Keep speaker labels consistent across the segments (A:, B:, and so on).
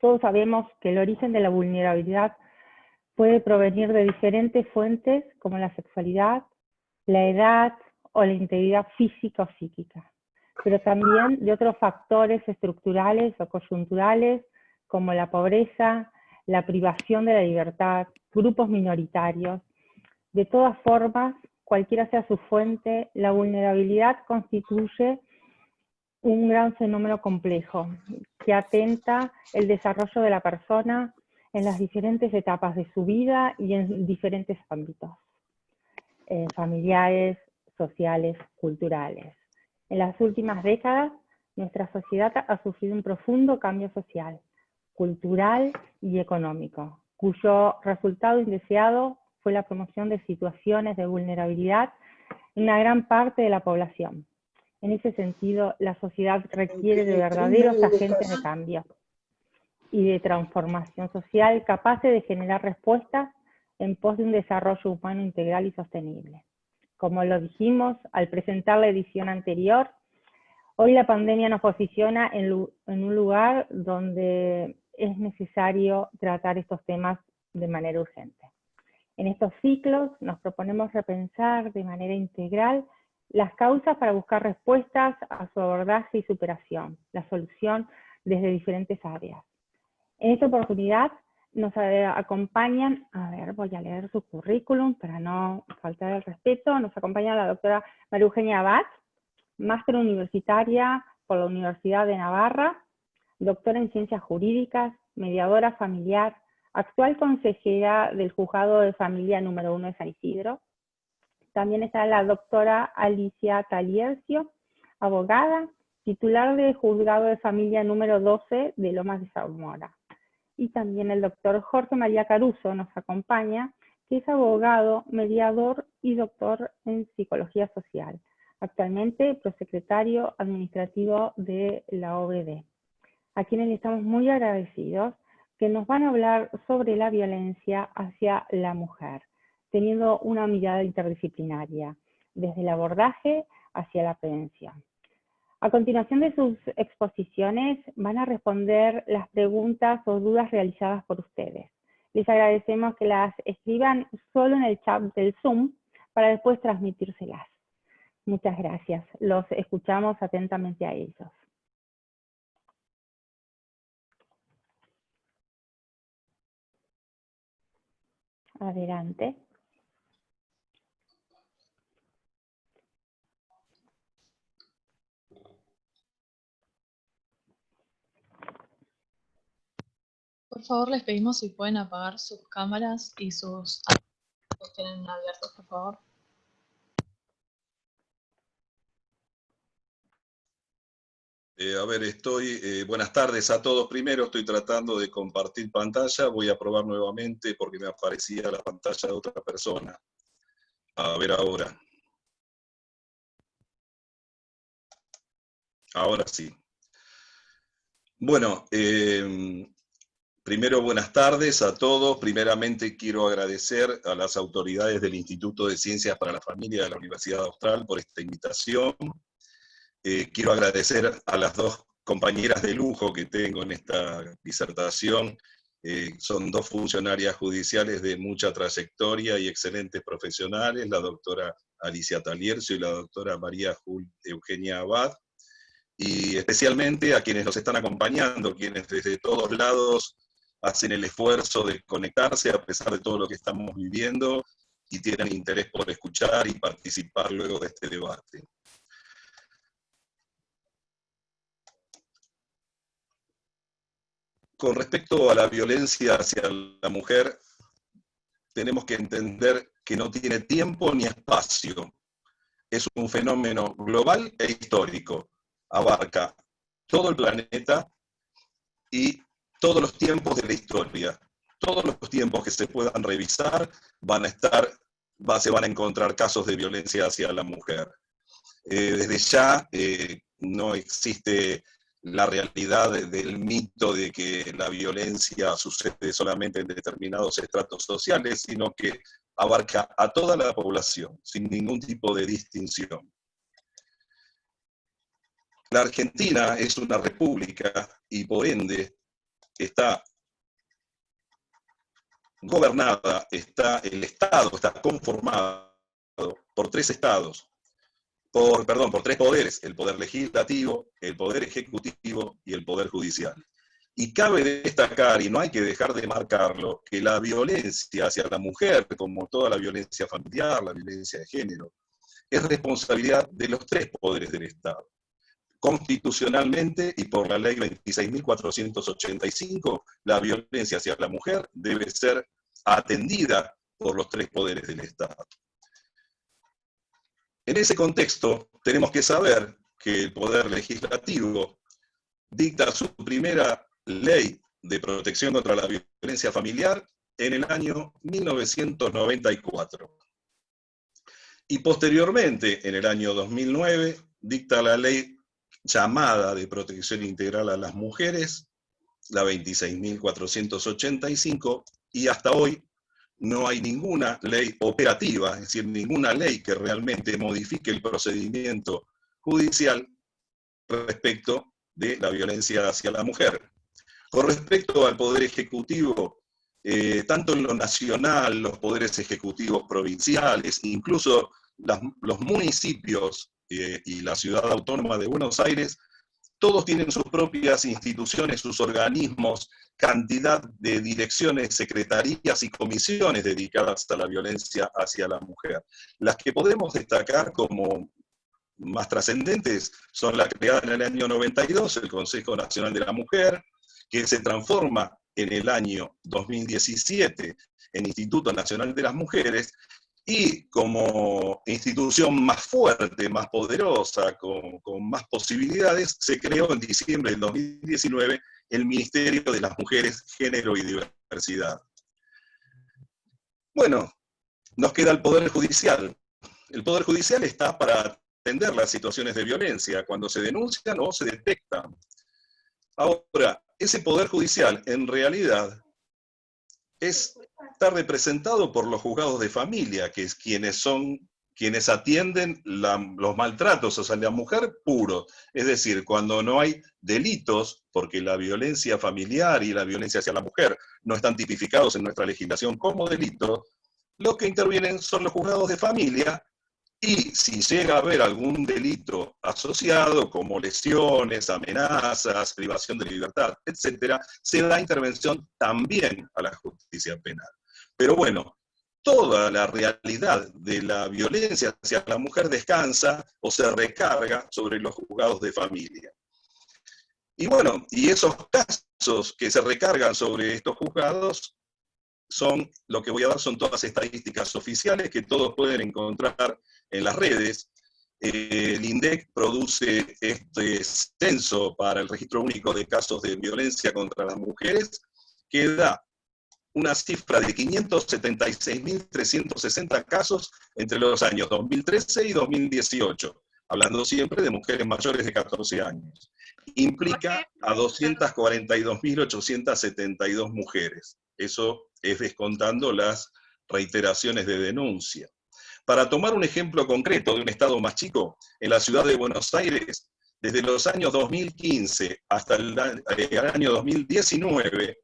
A: Todos sabemos que el origen de la vulnerabilidad puede provenir de diferentes fuentes como la sexualidad, la edad o la integridad física o psíquica, pero también de otros factores estructurales o coyunturales como la pobreza, la privación de la libertad, grupos minoritarios. De todas formas, cualquiera sea su fuente, la vulnerabilidad constituye un gran fenómeno complejo que atenta el desarrollo de la persona en las diferentes etapas de su vida y en diferentes ámbitos, familiares, sociales, culturales. En las últimas décadas, nuestra sociedad ha sufrido un profundo cambio social, cultural y económico, cuyo resultado indeseado fue la promoción de situaciones de vulnerabilidad en una gran parte de la población. En ese sentido, la sociedad requiere de verdaderos agentes de cambio y de transformación social capaces de generar respuestas en pos de un desarrollo humano integral y sostenible. Como lo dijimos al presentar la edición anterior, hoy la pandemia nos posiciona en un lugar donde es necesario tratar estos temas de manera urgente. En estos ciclos nos proponemos repensar de manera integral las causas para buscar respuestas a su abordaje y superación, la solución desde diferentes áreas. En esta oportunidad nos acompañan, voy a leer su currículum para no faltar el respeto, nos acompaña la doctora María Eugenia Abad, máster universitaria por la Universidad de Navarra, doctora en Ciencias Jurídicas, mediadora familiar, actual consejera del Juzgado de Familia número 1 de San Isidro. También está la doctora Alicia Taliercio, abogada, titular del Juzgado de Familia número 12 de Lomas de Zamora. Y también el doctor Jorge María Caruso nos acompaña, que es abogado, mediador y doctor en Psicología Social. Actualmente prosecretario administrativo de la OBD, a quienes le estamos muy agradecidos, que nos van a hablar sobre la violencia hacia la mujer, teniendo una mirada interdisciplinaria, desde el abordaje hacia la prevención. A continuación de sus exposiciones van a responder las preguntas o dudas realizadas por ustedes. Les agradecemos que las escriban solo en el chat del Zoom para después transmitírselas. Muchas gracias. Los escuchamos atentamente a ellos. Adelante.
B: Por favor, les pedimos si pueden apagar sus cámaras y sus los tienen abiertos, por favor.
C: Buenas tardes a todos. Primero estoy tratando de compartir pantalla, voy a probar nuevamente porque me aparecía la pantalla de otra persona. A ver ahora. Ahora sí. Bueno, primero buenas tardes a todos. Primeramente quiero agradecer a las autoridades del Instituto de Ciencias para la Familia de la Universidad Austral por esta invitación. Quiero agradecer a las dos compañeras de lujo que tengo en esta disertación. Son dos funcionarias judiciales de mucha trayectoria y excelentes profesionales, la doctora Alicia Taliercio y la doctora María Eugenia Abad, y especialmente a quienes nos están acompañando, quienes desde todos lados hacen el esfuerzo de conectarse a pesar de todo lo que estamos viviendo y tienen interés por escuchar y participar luego de este debate. Con respecto a la violencia hacia la mujer, tenemos que entender que no tiene tiempo ni espacio. Es un fenómeno global e histórico. Abarca todo el planeta y todos los tiempos de la historia. Todos los tiempos que se puedan revisar se van a encontrar casos de violencia hacia la mujer. Desde ya no existe la realidad del mito de que la violencia sucede solamente en determinados estratos sociales, sino que abarca a toda la población, sin ningún tipo de distinción. La Argentina es una república y por ende está gobernada, el Estado está conformado por tres estados, por tres poderes: el poder legislativo, el poder ejecutivo y el poder judicial. Y cabe destacar, y no hay que dejar de marcarlo, que la violencia hacia la mujer, como toda la violencia familiar, la violencia de género, es responsabilidad de los tres poderes del Estado. Constitucionalmente y por la ley 26.485, la violencia hacia la mujer debe ser atendida por los tres poderes del Estado. En ese contexto, tenemos que saber que el Poder Legislativo dicta su primera ley de protección contra la violencia familiar en el año 1994. Y posteriormente, en el año 2009, dicta la ley llamada de protección integral a las mujeres, la 26.485, y hasta hoy no hay ninguna ley operativa, es decir, ninguna ley que realmente modifique el procedimiento judicial respecto de la violencia hacia la mujer. Con respecto al Poder Ejecutivo, tanto en lo nacional, los poderes ejecutivos provinciales, incluso los municipios y la Ciudad Autónoma de Buenos Aires, todos tienen sus propias instituciones, sus organismos, cantidad de direcciones, secretarías y comisiones dedicadas a la violencia hacia la mujer. Las que podemos destacar como más trascendentes son la creada en el año 92, el Consejo Nacional de la Mujer, que se transforma en el año 2017 en Instituto Nacional de las Mujeres, y como institución más fuerte, más poderosa, con más posibilidades, se creó en diciembre del 2019 el Ministerio de las Mujeres, Género y Diversidad. Bueno, nos queda el Poder Judicial. El Poder Judicial está para atender las situaciones de violencia, cuando se denuncian o se detectan. Ahora, ese Poder Judicial, en realidad, está representado por los juzgados de familia, que es quienes atienden los maltratos hacia la mujer puros. Es decir, cuando no hay delitos, porque la violencia familiar y la violencia hacia la mujer no están tipificados en nuestra legislación como delitos, los que intervienen son los juzgados de familia. Y si llega a haber algún delito asociado, como lesiones, amenazas, privación de libertad, etc., se da intervención también a la justicia penal. Pero bueno, toda la realidad de la violencia hacia la mujer descansa o se recarga sobre los juzgados de familia. Y bueno, y esos casos que se recargan sobre estos juzgados son, lo que voy a dar son todas estadísticas oficiales que todos pueden encontrar en las redes. El INDEC produce este censo para el Registro Único de Casos de Violencia contra las Mujeres, que da una cifra de 576.360 casos entre los años 2013 y 2018, hablando siempre de mujeres mayores de 14 años. Implica a 242.872 mujeres. Eso es descontando las reiteraciones de denuncia. Para tomar un ejemplo concreto de un estado más chico, en la ciudad de Buenos Aires, desde los años 2015 hasta el año 2019,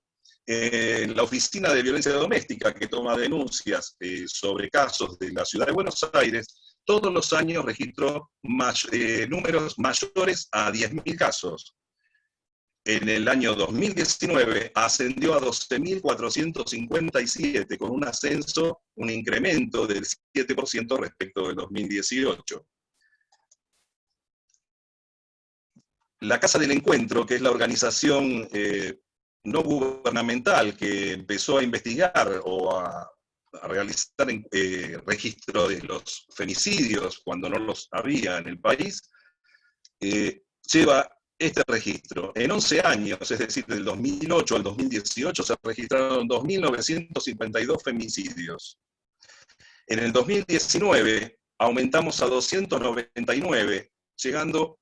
C: la Oficina de Violencia Doméstica, que toma denuncias sobre casos de la ciudad de Buenos Aires, todos los años registró números mayores a 10.000 casos. En el año 2019 ascendió a 12.457, con un ascenso, un incremento del 7% respecto del 2018. La Casa del Encuentro, que es la organización no gubernamental que empezó a investigar o a realizar registro de los femicidios cuando no los había en el país, lleva este registro. En 11 años, es decir, del 2008 al 2018, se registraron 2.952 femicidios. En el 2019 aumentamos a 299, llegando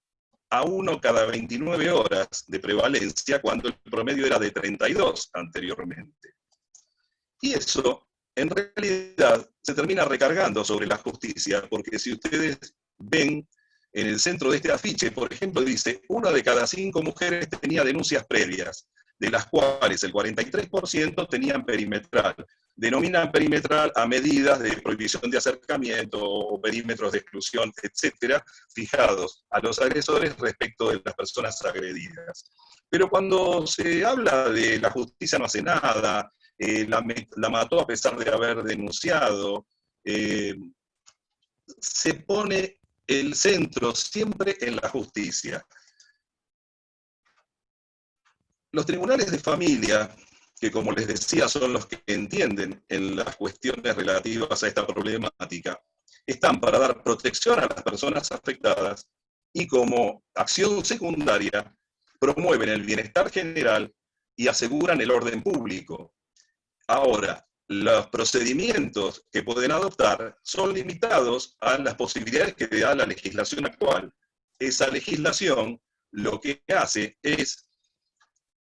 C: a 1 cada 29 horas de prevalencia, cuando el promedio era de 32 anteriormente. Y eso, en realidad, se termina recargando sobre la justicia, porque si ustedes ven en el centro de este afiche, por ejemplo, dice: 1 de cada 5 mujeres tenía denuncias previas. de las cuales el 43% tenían perimetral. Denominan perimetral a medidas de prohibición de acercamiento o perímetros de exclusión, etcétera, fijados a los agresores respecto de las personas agredidas. Pero cuando se habla de la justicia no hace nada, la mató a pesar de haber denunciado, se pone el centro siempre en la justicia. Los tribunales de familia, que como les decía son los que entienden en las cuestiones relativas a esta problemática, están para dar protección a las personas afectadas y como acción secundaria promueven el bienestar general y aseguran el orden público. Ahora, los procedimientos que pueden adoptar son limitados a las posibilidades que da la legislación actual. Esa legislación lo que hace es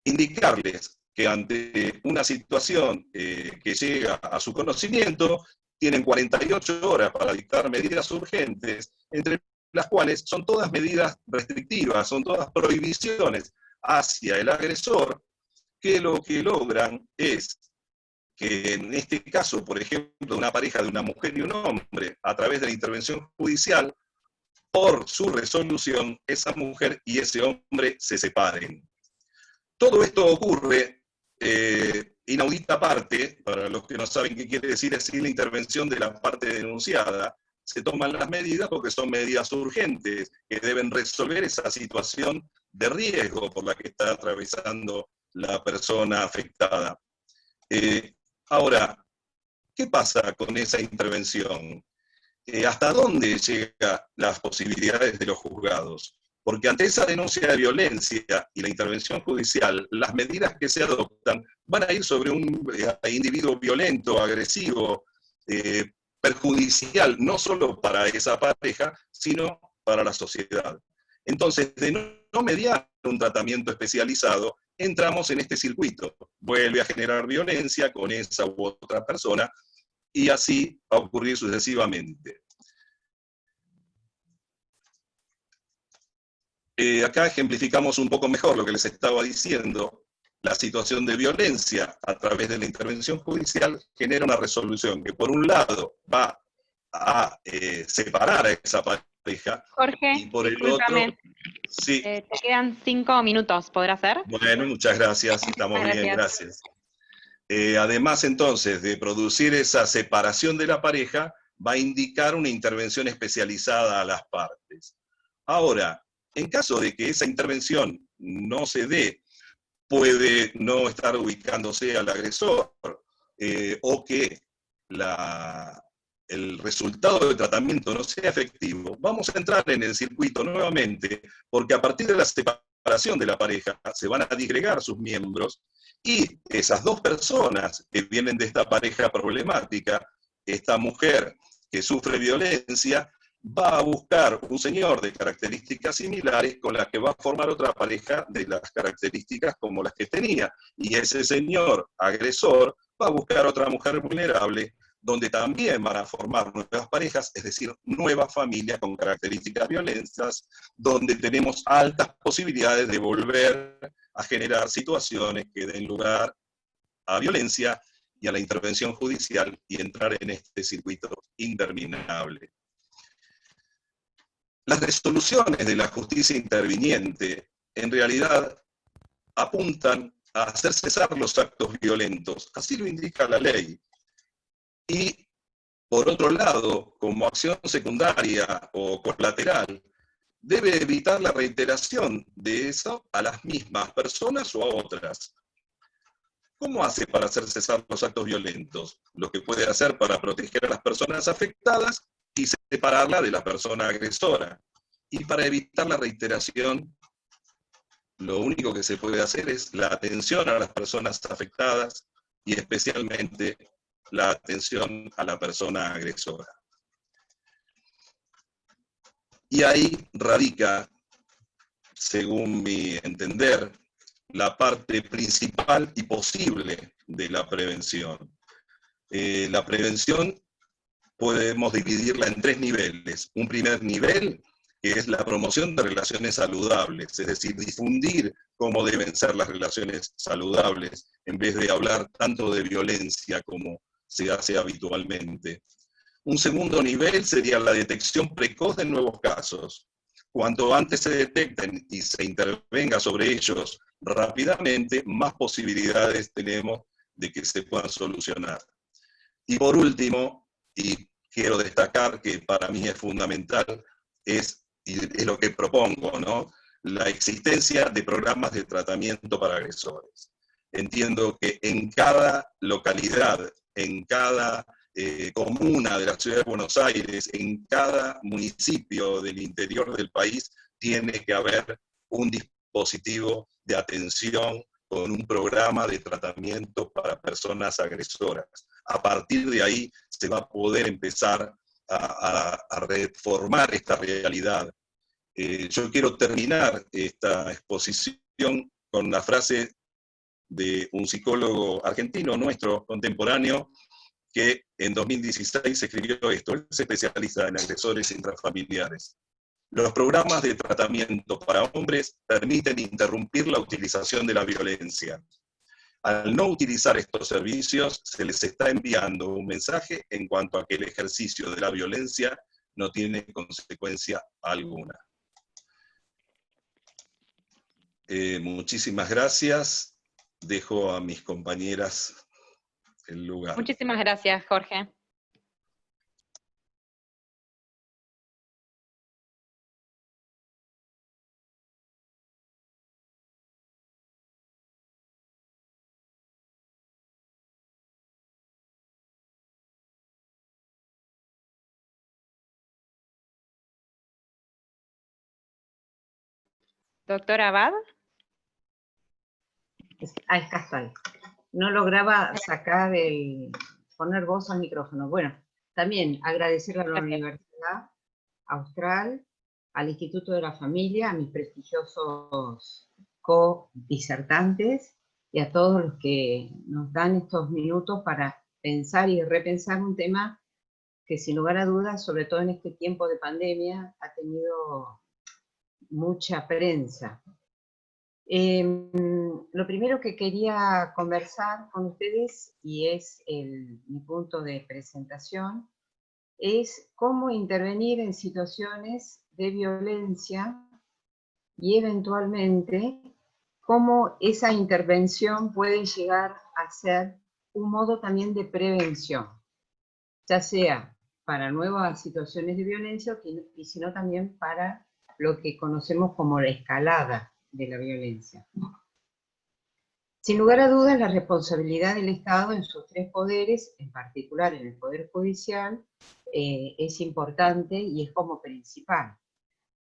C: indicarles que ante una situación que llega a su conocimiento, tienen 48 horas para dictar medidas urgentes, entre las cuales son todas medidas restrictivas, son todas prohibiciones hacia el agresor, que lo que logran es que en este caso, por ejemplo, una pareja de una mujer y un hombre, a través de la intervención judicial, por su resolución, esa mujer y ese hombre se separen. Todo esto ocurre, inaudita parte, para los que no saben qué quiere decir, es sin la intervención de la parte denunciada. Se toman las medidas porque son medidas urgentes, que deben resolver esa situación de riesgo por la que está atravesando la persona afectada. Ahora, ¿qué pasa con esa intervención? ¿Hasta dónde llegan las posibilidades de los juzgados? Porque ante esa denuncia de violencia y la intervención judicial, las medidas que se adoptan van a ir sobre un individuo violento, agresivo, perjudicial, no solo para esa pareja, sino para la sociedad. Entonces, de no mediar un tratamiento especializado, entramos en este circuito. Vuelve a generar violencia con esa u otra persona, y así va a ocurrir sucesivamente. Acá ejemplificamos un poco mejor lo que les estaba diciendo. La situación de violencia a través de la intervención judicial genera una resolución que por un lado va a separar a esa pareja.
D: Jorge,
C: y por
D: discúlpame.
C: El otro, sí.
D: Te quedan 5 minutos, ¿podrá ser?
C: Bueno, muchas gracias, estamos bien, gracias. Además, entonces, de producir esa separación de la pareja, va a indicar una intervención especializada a las partes. Ahora, en caso de que esa intervención no se dé, puede no estar ubicándose al agresor, o que el resultado del tratamiento no sea efectivo, vamos a entrar en el circuito nuevamente, porque a partir de la separación de la pareja se van a disgregar sus miembros, y esas dos personas que vienen de esta pareja problemática, esta mujer que sufre violencia, va a buscar un señor de características similares con las que va a formar otra pareja de las características como las que tenía. Y ese señor agresor va a buscar otra mujer vulnerable, donde también van a formar nuevas parejas, es decir, nuevas familias con características violentas, donde tenemos altas posibilidades de volver a generar situaciones que den lugar a violencia y a la intervención judicial y entrar en este circuito interminable. Las resoluciones de la justicia interviniente en realidad apuntan a hacer cesar los actos violentos, así lo indica la ley. Y, por otro lado, como acción secundaria o colateral, debe evitar la reiteración de eso a las mismas personas o a otras. ¿Cómo hace para hacer cesar los actos violentos? Lo que puede hacer para proteger a las personas afectadas y separarla de la persona agresora. Y para evitar la reiteración, lo único que se puede hacer es la atención a las personas afectadas y especialmente la atención a la persona agresora. Y ahí radica, según mi entender, la parte principal y posible de la prevención. La prevención podemos dividirla en 3 niveles. Un primer nivel que es la promoción de relaciones saludables, es decir, difundir cómo deben ser las relaciones saludables, en vez de hablar tanto de violencia como se hace habitualmente. Un segundo nivel sería la detección precoz de nuevos casos. Cuanto antes se detecten y se intervenga sobre ellos rápidamente, más posibilidades tenemos de que se puedan solucionar. Y por último, y quiero destacar que para mí es fundamental, es lo que propongo, ¿no? La existencia de programas de tratamiento para agresores. Entiendo que en cada localidad, en cada comuna de la ciudad de Buenos Aires, en cada municipio del interior del país, tiene que haber un dispositivo de atención con un programa de tratamiento para personas agresoras. A partir de ahí se va a poder empezar a reformar esta realidad. Yo quiero terminar esta exposición con la frase de un psicólogo argentino nuestro, contemporáneo, que en 2016 escribió esto. Él se especializa en agresores intrafamiliares. Los programas de tratamiento para hombres permiten interrumpir la utilización de la violencia. Al no utilizar estos servicios, se les está enviando un mensaje en cuanto a que el ejercicio de la violencia no tiene consecuencia alguna. Muchísimas gracias. Dejo a mis compañeras el lugar.
D: Muchísimas gracias, Jorge. Doctora Abad.
E: Acá estoy. No lograba poner voz al micrófono. Bueno, también agradecerle a la Universidad Austral, al Instituto de la Familia, a mis prestigiosos co-disertantes y a todos los que nos dan estos minutos para pensar y repensar un tema que sin lugar a dudas, sobre todo en este tiempo de pandemia, ha tenido mucha prensa. Lo primero que quería conversar con ustedes, y es mi punto de presentación, es cómo intervenir en situaciones de violencia y eventualmente cómo esa intervención puede llegar a ser un modo también de prevención, ya sea para nuevas situaciones de violencia y sino también para lo que conocemos como la escalada de la violencia. Sin lugar a dudas, la responsabilidad del Estado en sus tres poderes, en particular en el Poder Judicial, es importante y es como principal.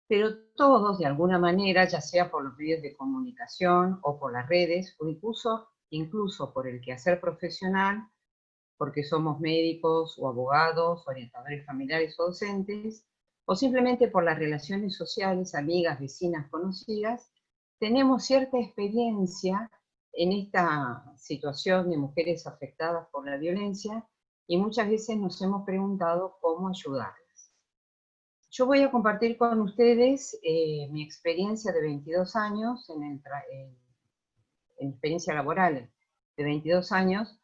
E: Pero todos, de alguna manera, ya sea por los medios de comunicación o por las redes, o incluso por el quehacer profesional, porque somos médicos o abogados, orientadores familiares o docentes, o simplemente por las relaciones sociales, amigas, vecinas, conocidas, tenemos cierta experiencia en esta situación de mujeres afectadas por la violencia y muchas veces nos hemos preguntado cómo ayudarlas. Yo voy a compartir con ustedes mi experiencia de 22 años, en experiencia laboral de 22 años,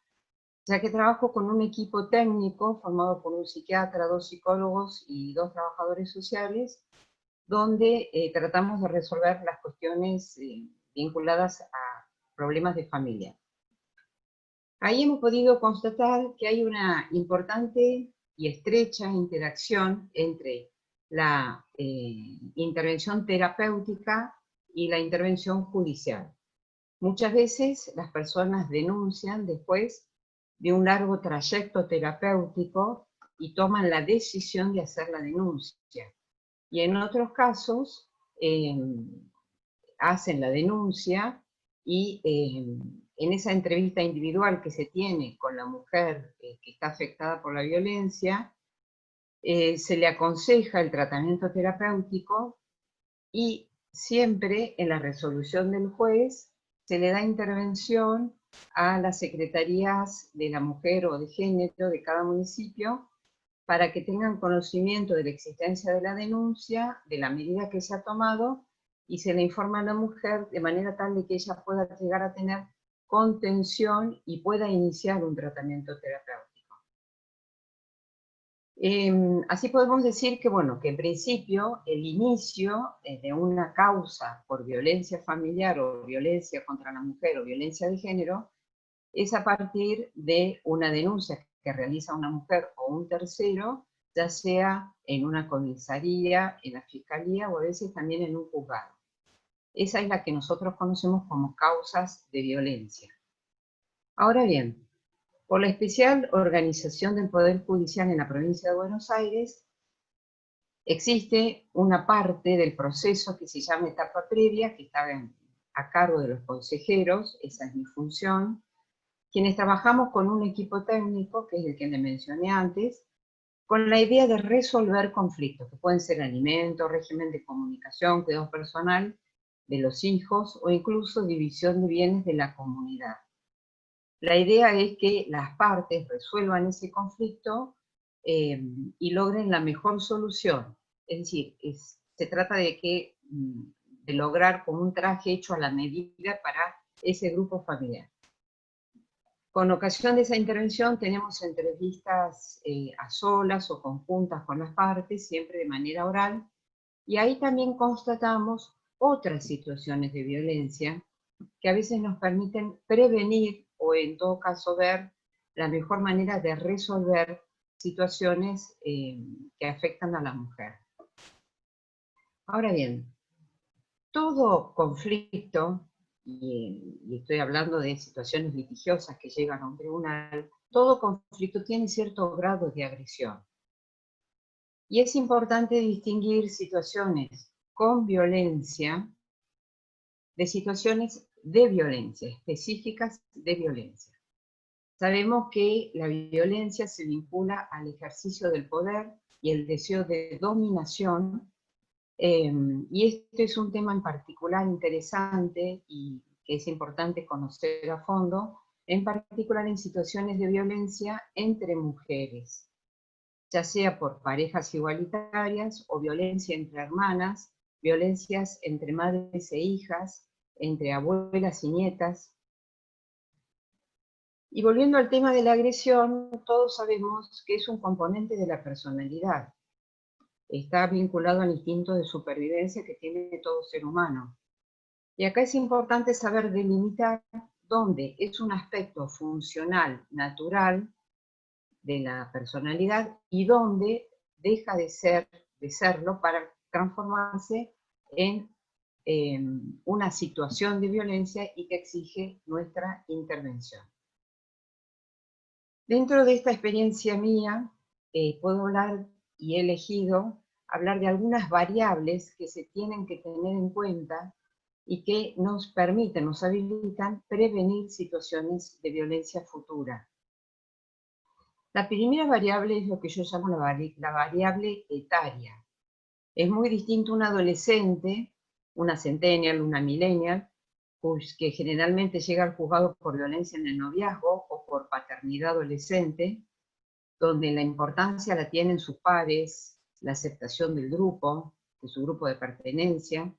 E: ya que trabajo con un equipo técnico formado por un psiquiatra, 2 psicólogos y 2 trabajadores sociales, donde tratamos de resolver las cuestiones vinculadas a problemas de familia. Ahí hemos podido constatar que hay una importante y estrecha interacción entre la intervención terapéutica y la intervención judicial. Muchas veces las personas denuncian después de un largo trayecto terapéutico y toman la decisión de hacer la denuncia. Y en otros casos hacen la denuncia y en esa entrevista individual que se tiene con la mujer que está afectada por la violencia, se le aconseja el tratamiento terapéutico y siempre en la resolución del juez se le da intervención a las secretarías de la mujer o de género de cada municipio para que tengan conocimiento de la existencia de la denuncia, de la medida que se ha tomado, y se le informa a la mujer de manera tal de que ella pueda llegar a tener contención y pueda iniciar un tratamiento terapéutico. Así podemos decir que, bueno, que en principio el inicio de una causa por violencia familiar o violencia contra la mujer o violencia de género es a partir de una denuncia que realiza una mujer o un tercero, ya sea en una comisaría, en la fiscalía o a veces también en un juzgado. Esa es la que nosotros conocemos como causas de violencia. Ahora bien, por la especial organización del Poder Judicial en la provincia de Buenos Aires, existe una parte del proceso que se llama etapa previa, que está a cargo de los consejeros, esa es mi función, quienes trabajamos con un equipo técnico, que es el que le mencioné antes, con la idea de resolver conflictos, que pueden ser alimentos, régimen de comunicación, cuidado personal de los hijos o incluso división de bienes de la comunidad. La idea es que las partes resuelvan ese conflicto y logren la mejor solución. Es decir, se trata de lograr como un traje hecho a la medida para ese grupo familiar. Con ocasión de esa intervención tenemos entrevistas a solas o conjuntas con las partes, siempre de manera oral, y ahí también constatamos otras situaciones de violencia que a veces nos permiten prevenir o en todo caso ver la mejor manera de resolver situaciones que afectan a la mujer. Ahora bien, todo conflicto, y estoy hablando de situaciones litigiosas que llegan a un tribunal, todo conflicto tiene cierto grado de agresión. Y es importante distinguir situaciones con violencia de situaciones de violencia, específicas de violencia. Sabemos que la violencia se vincula al ejercicio del poder y el deseo de dominación, y este es un tema en particular interesante y que es importante conocer a fondo, en particular en situaciones de violencia entre mujeres, ya sea por parejas igualitarias o violencia entre hermanas, violencias entre madres e hijas, entre abuelas y nietas. Y volviendo al tema de la agresión, todos sabemos que es un componente de la personalidad. Está vinculado al instinto de supervivencia que tiene todo ser humano. Y acá es importante saber delimitar dónde es un aspecto funcional, natural, de la personalidad y dónde deja de serlo para transformarse en una situación de violencia y que exige nuestra intervención. Dentro de esta experiencia mía, puedo hablar y he elegido hablar de algunas variables que se tienen que tener en cuenta y que nos permiten, nos habilitan prevenir situaciones de violencia futura. La primera variable es lo que yo llamo la variable etaria. Es muy distinto un adolescente, una centennial, una millennial, que generalmente llega al juzgado por violencia en el noviazgo o por paternidad adolescente, donde la importancia la tienen sus pares, la aceptación del grupo, de su grupo de pertenencia.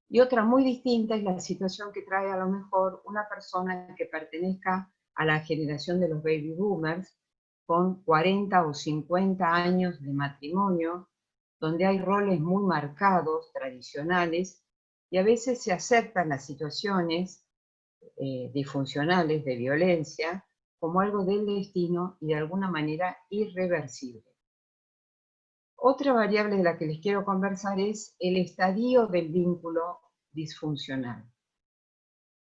E: Y otra muy distinta es la situación que trae a lo mejor una persona que pertenezca a la generación de los baby boomers, con 40 o 50 años de matrimonio, donde hay roles muy marcados, tradicionales, y a veces se aceptan las situaciones disfuncionales de violencia como algo del destino y de alguna manera irreversible. Otra variable de la que les quiero conversar es el estadio del vínculo disfuncional.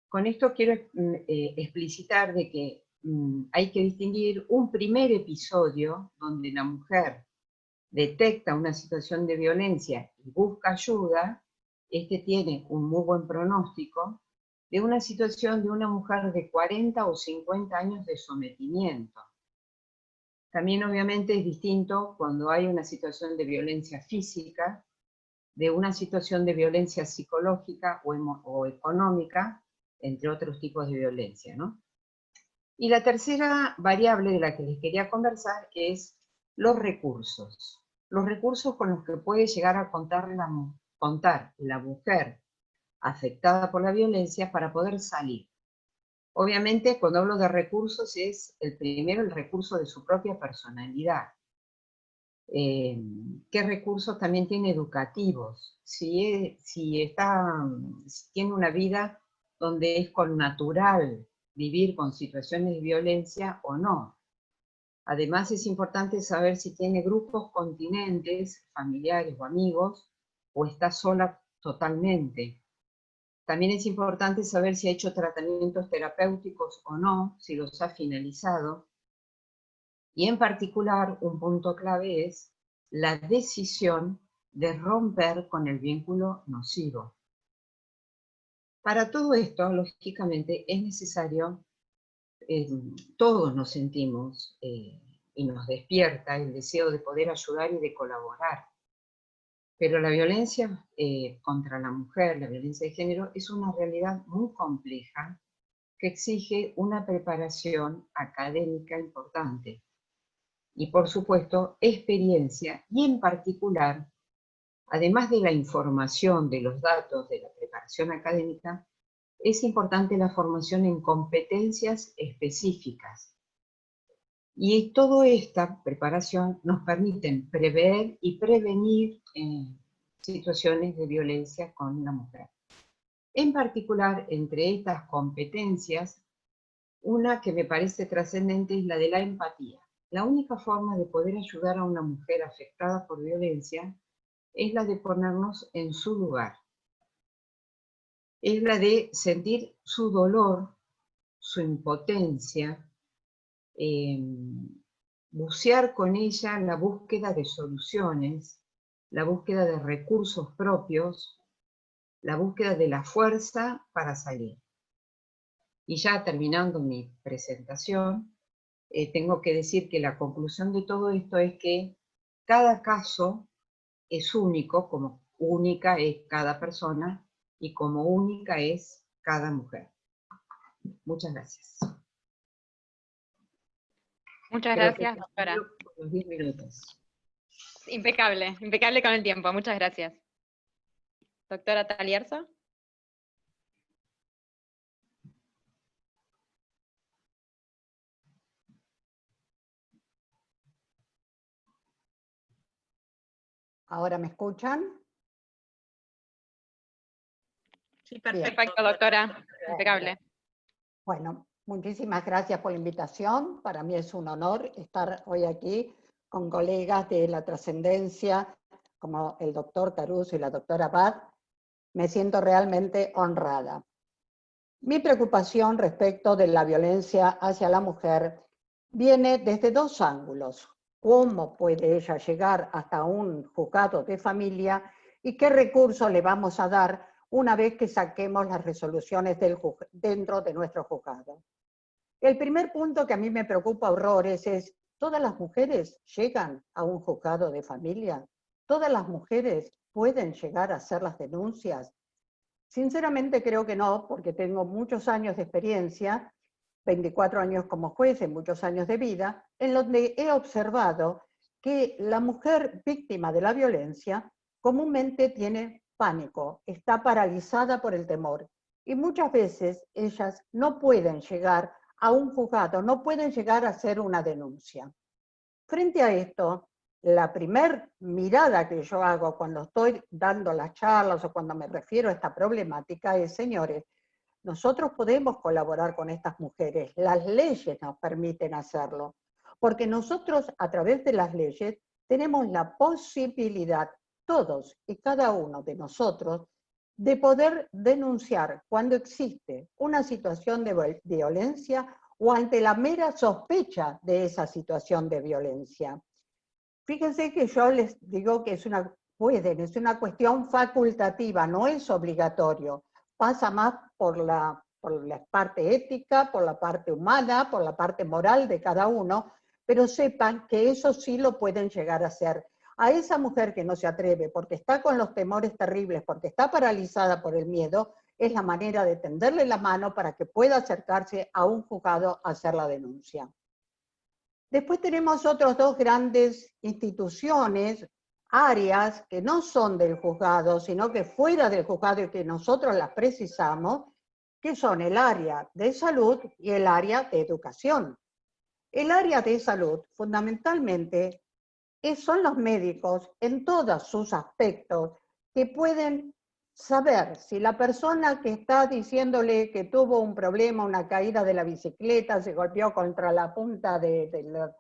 E: Con esto quiero explicitar de que hay que distinguir un primer episodio donde la mujer detecta una situación de violencia y busca ayuda. Este tiene un muy buen pronóstico, de una situación de una mujer de 40 o 50 años de sometimiento. También obviamente es distinto cuando hay una situación de violencia física, de una situación de violencia psicológica o económica, entre otros tipos de violencia, ¿no? Y la tercera variable de la que les quería conversar es Los recursos con los que puede llegar a contar la mujer afectada por la violencia para poder salir. Obviamente, cuando hablo de recursos, es el primero el recurso de su propia personalidad. ¿Qué recursos también tiene educativos? Si tiene una vida donde es natural vivir con situaciones de violencia o no. Además, es importante saber si tiene grupos continentes, familiares o amigos, o está sola totalmente. También es importante saber si ha hecho tratamientos terapéuticos o no, si los ha finalizado. Y en particular, un punto clave es la decisión de romper con el vínculo nocivo. Para todo esto, lógicamente, es necesario, todos nos sentimos y nos despierta el deseo de poder ayudar y de colaborar. Pero la violencia contra la mujer, la violencia de género, es una realidad muy compleja que exige una preparación académica importante. Y por supuesto, experiencia y en particular, además de la información, de los datos, de la preparación académica, es importante la formación en competencias específicas. Y toda esta preparación nos permite prever y prevenir situaciones de violencia con la mujer. En particular, entre estas competencias, una que me parece trascendente es la de la empatía. La única forma de poder ayudar a una mujer afectada por violencia es la de ponernos en su lugar. Es la de sentir su dolor, su impotencia, bucear con ella la búsqueda de soluciones, la búsqueda de recursos propios, la búsqueda de la fuerza para salir. Y ya terminando mi presentación, tengo que decir que la conclusión de todo esto es que cada caso es único, como única es cada persona y como única es cada mujer. Muchas gracias.
D: Muchas
E: Creo que
D: gracias, doctora.
E: por los 10 minutos.
D: Impecable, impecable con el tiempo. Muchas gracias. Doctora Talierzo.
F: ¿Ahora me escuchan?
D: Sí, perfecto, doctora. Impecable.
F: Bueno, muchísimas gracias por la invitación. Para mí es un honor estar hoy aquí con colegas de la trascendencia, como el doctor Caruso y la doctora Abad. Me siento realmente honrada. Mi preocupación respecto de la violencia hacia la mujer viene desde dos ángulos. ¿Cómo puede ella llegar hasta un juzgado de familia y qué recursos le vamos a dar una vez que saquemos las resoluciones dentro de nuestro juzgado? El primer punto que a mí me preocupa horrores es, ¿todas las mujeres llegan a un juzgado de familia? ¿Todas las mujeres pueden llegar a hacer las denuncias? Sinceramente creo que no, porque tengo muchos años de experiencia, 24 años como juez, en muchos años de vida, en donde he observado que la mujer víctima de la violencia comúnmente tiene pánico, está paralizada por el temor. Y muchas veces ellas no pueden llegar a un juzgado, no pueden llegar a hacer una denuncia. Frente a esto, la primer mirada que yo hago cuando estoy dando las charlas o cuando me refiero a esta problemática es, señores, nosotros podemos colaborar con estas mujeres, las leyes nos permiten hacerlo, porque nosotros a través de las leyes tenemos la posibilidad, todos y cada uno de nosotros, de poder denunciar cuando existe una situación de violencia o ante la mera sospecha de esa situación de violencia. Fíjense que yo les digo que es una cuestión facultativa, no es obligatorio. Pasa más por la parte ética, por la parte humana, por la parte moral de cada uno, pero sepan que eso sí lo pueden llegar a hacer. A esa mujer que no se atreve, porque está con los temores terribles, porque está paralizada por el miedo, es la manera de tenderle la mano para que pueda acercarse a un juzgado a hacer la denuncia. Después tenemos otros dos grandes instituciones, áreas que no son del juzgado, sino que fuera del juzgado y que nosotros las precisamos, que son el área de salud y el área de educación. El área de salud, fundamentalmente, son los médicos en todos sus aspectos que pueden saber si la persona que está diciéndole que tuvo un problema, una caída de la bicicleta, se golpeó contra la punta de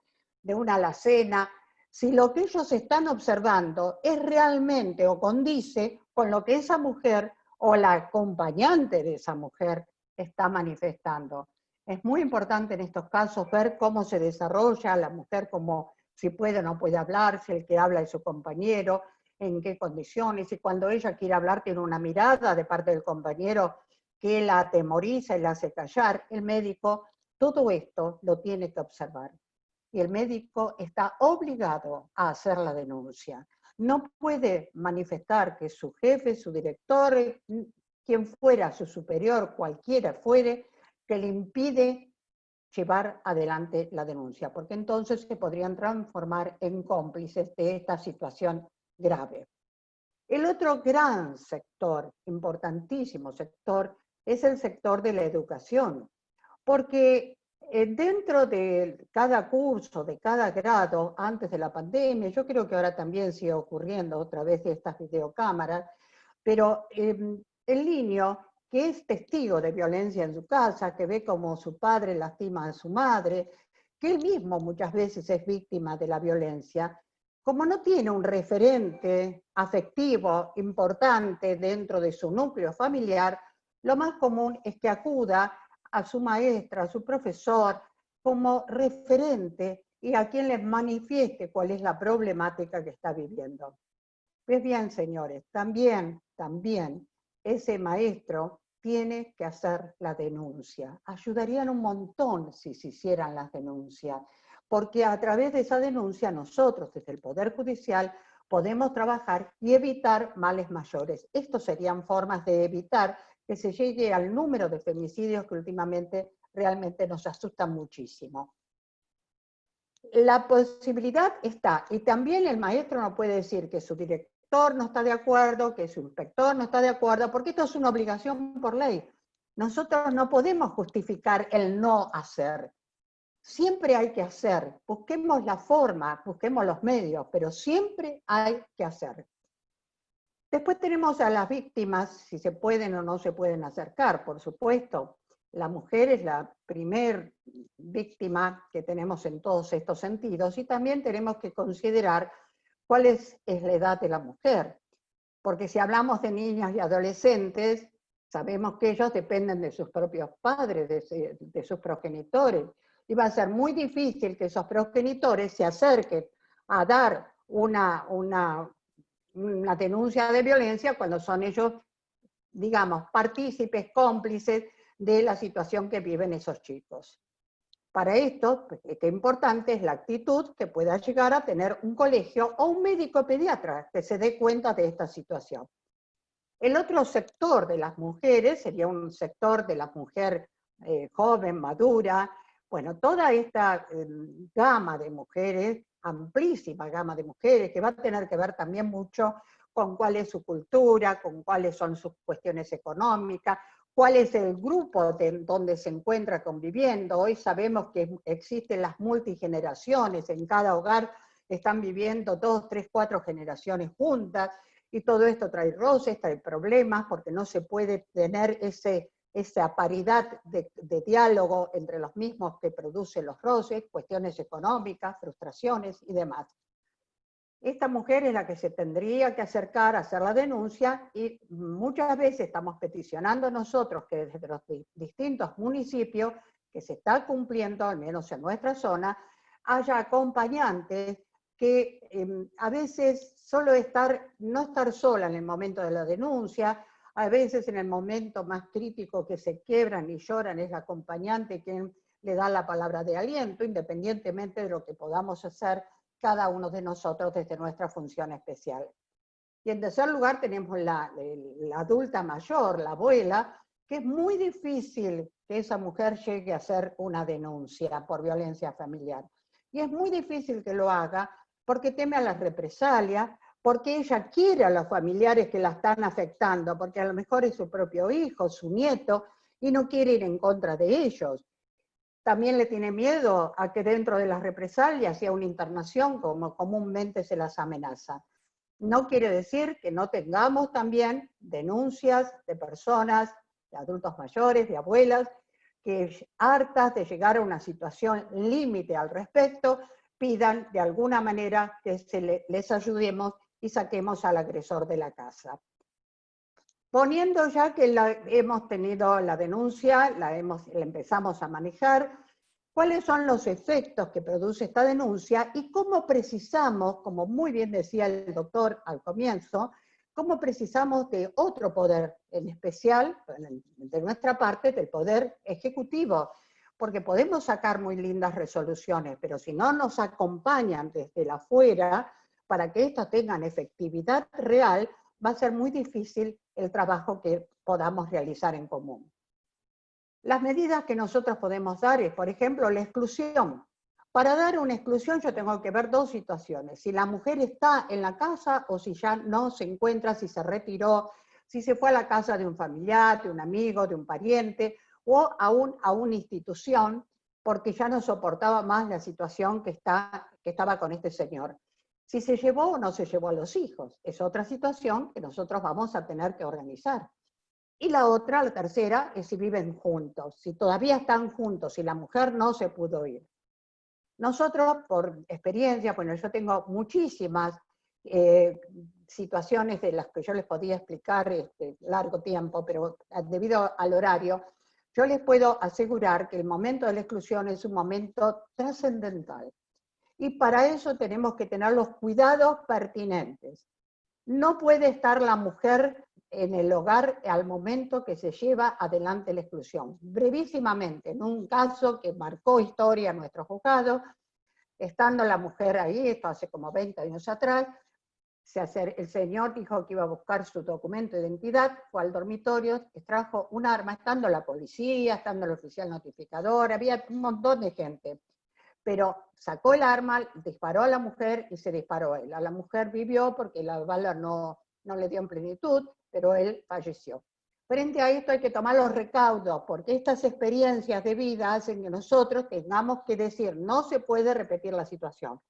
F: una alacena, si lo que ellos están observando es realmente o condice con lo que esa mujer o la acompañante de esa mujer está manifestando. Es muy importante en estos casos ver cómo se desarrolla la mujer, como si puede o no puede hablar, si el que habla es su compañero, en qué condiciones, y cuando ella quiere hablar tiene una mirada de parte del compañero que la atemoriza y la hace callar. El médico todo esto lo tiene que observar. Y el médico está obligado a hacer la denuncia. No puede manifestar que su jefe, su director, quien fuera su superior, cualquiera fuere, que le impide llevar adelante la denuncia, porque entonces se podrían transformar en cómplices de esta situación grave. El otro gran sector, importantísimo sector, es el sector de la educación, porque dentro de cada curso, de cada grado, antes de la pandemia, yo creo que ahora también sigue ocurriendo otra vez de estas videocámaras, pero el niño que es testigo de violencia en su casa, que ve como su padre lastima a su madre, que él mismo muchas veces es víctima de la violencia, como no tiene un referente afectivo importante dentro de su núcleo familiar, lo más común es que acuda a su maestra, a su profesor, como referente y a quien les manifieste cuál es la problemática que está viviendo. Pues bien, señores, también ese maestro tiene que hacer la denuncia. Ayudarían un montón si se hicieran las denuncias, porque a través de esa denuncia nosotros, desde el Poder Judicial, podemos trabajar y evitar males mayores. Estos serían formas de evitar que se llegue al número de femicidios que últimamente realmente nos asustan muchísimo. La posibilidad está, y también el maestro no puede decir que su director no está de acuerdo, que su inspector no está de acuerdo, porque esto es una obligación por ley. Nosotros no podemos justificar el no hacer. Siempre hay que hacer, busquemos la forma, busquemos los medios, pero siempre hay que hacer. Después tenemos a las víctimas, si se pueden o no se pueden acercar, por supuesto. La mujer es la primer víctima que tenemos en todos estos sentidos, y también tenemos que considerar cuál es la edad de la mujer. Porque si hablamos de niñas y adolescentes, sabemos que ellos dependen de sus propios padres, de sus progenitores. Y va a ser muy difícil que esos progenitores se acerquen a dar una denuncia de violencia cuando son ellos, digamos, partícipes, cómplices de la situación que viven esos chicos. Para esto, qué importante es la actitud que pueda llegar a tener un colegio o un médico pediatra que se dé cuenta de esta situación. El otro sector de las mujeres sería un sector de la mujer joven, madura. Bueno, toda esta gama de mujeres, amplísima gama de mujeres, que va a tener que ver también mucho con cuál es su cultura, con cuáles son sus cuestiones económicas, cuál es el grupo donde se encuentra conviviendo. Hoy sabemos que existen las multigeneraciones, en cada hogar están viviendo 2, 3, 4 generaciones juntas, y todo esto trae roces, trae problemas, porque no se puede tener esa paridad de diálogo entre los mismos que producen los roces, cuestiones económicas, frustraciones y demás. Esta mujer es la que se tendría que acercar a hacer la denuncia, y muchas veces estamos peticionando nosotros que desde los distintos municipios que se está cumpliendo, al menos en nuestra zona, haya acompañantes que a veces solo no estar sola en el momento de la denuncia, a veces en el momento más crítico que se quiebran y lloran es la acompañante quien le da la palabra de aliento, independientemente de lo que podamos hacer cada uno de nosotros desde nuestra función especial. Y en tercer lugar tenemos la adulta mayor, la abuela, que es muy difícil que esa mujer llegue a hacer una denuncia por violencia familiar. Y es muy difícil que lo haga porque teme a las represalias, porque ella quiere a los familiares que la están afectando, porque a lo mejor es su propio hijo, su nieto, y no quiere ir en contra de ellos. También le tiene miedo a que dentro de las represalias sea una internación, como comúnmente se las amenaza. No quiere decir que no tengamos también denuncias de personas, de adultos mayores, de abuelas, que hartas de llegar a una situación límite al respecto, pidan de alguna manera que les ayudemos y saquemos al agresor de la casa. Poniendo ya que hemos tenido la denuncia, la empezamos a manejar, ¿cuáles son los efectos que produce esta denuncia y cómo precisamos, como muy bien decía el doctor al comienzo, cómo precisamos de otro poder, en especial de nuestra parte, del poder ejecutivo? Porque podemos sacar muy lindas resoluciones, pero si no nos acompañan desde la afuera para que estas tengan efectividad real, va a ser muy difícil el trabajo que podamos realizar en común. Las medidas que nosotros podemos dar es, por ejemplo, la exclusión. Para dar una exclusión yo tengo que ver dos situaciones, si la mujer está en la casa o si ya no se encuentra, si se retiró, si se fue a la casa de un familiar, de un amigo, de un pariente, o aún a una institución, porque ya no soportaba más la situación que estaba con este señor. Si se llevó o no se llevó a los hijos, es otra situación que nosotros vamos a tener que organizar. Y la otra, la tercera, es si viven juntos, si todavía están juntos, si la mujer no se pudo ir. Nosotros, por experiencia, bueno, yo tengo muchísimas situaciones de las que yo les podía explicar largo tiempo, pero debido al horario, yo les puedo asegurar que el momento de la exclusión es un momento trascendental. Y para eso tenemos que tener los cuidados pertinentes. No puede estar la mujer en el hogar al momento que se lleva adelante la exclusión. Brevísimamente, en un caso que marcó historia en nuestro juzgado, estando la mujer ahí, esto hace como 20 años atrás, el señor dijo que iba a buscar su documento de identidad, fue al dormitorio, extrajo un arma, estando la policía, estando el oficial notificador, había un montón de gente. Pero sacó el arma, disparó a la mujer y se disparó él. A la mujer vivió porque la bala no le dio en plenitud, pero él falleció. Frente a esto hay que tomar los recaudos, porque estas experiencias de vida hacen que nosotros tengamos que decir, no se puede repetir la situación.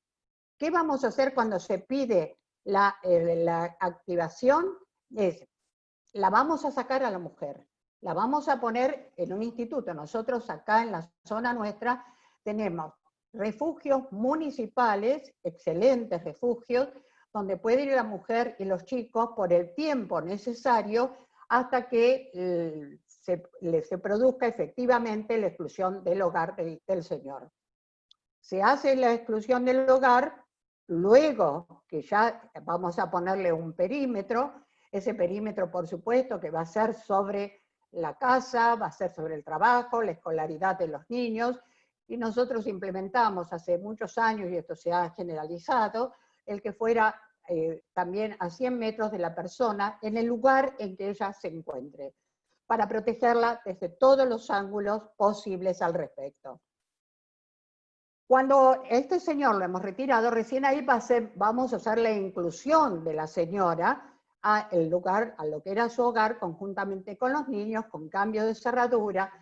F: ¿Qué vamos a hacer cuando se pide la activación? La vamos a sacar a la mujer, la vamos a poner en un instituto. Nosotros acá en la zona nuestra tenemos refugios municipales, excelentes refugios, donde puede ir la mujer y los chicos por el tiempo necesario hasta que se produzca efectivamente la exclusión del hogar del señor. Se hace la exclusión del hogar, luego que ya vamos a ponerle un perímetro, ese perímetro por supuesto que va a ser sobre la casa, va a ser sobre el trabajo, la escolaridad de los niños, y nosotros implementamos hace muchos años, y esto se ha generalizado, el que fuera también a 100 metros de la persona en el lugar en que ella se encuentre, para protegerla desde todos los ángulos posibles al respecto. Cuando este señor lo hemos retirado, recién ahí vamos a hacer la inclusión de la señora a el lugar, a lo que era su hogar, conjuntamente con los niños, con cambio de cerradura.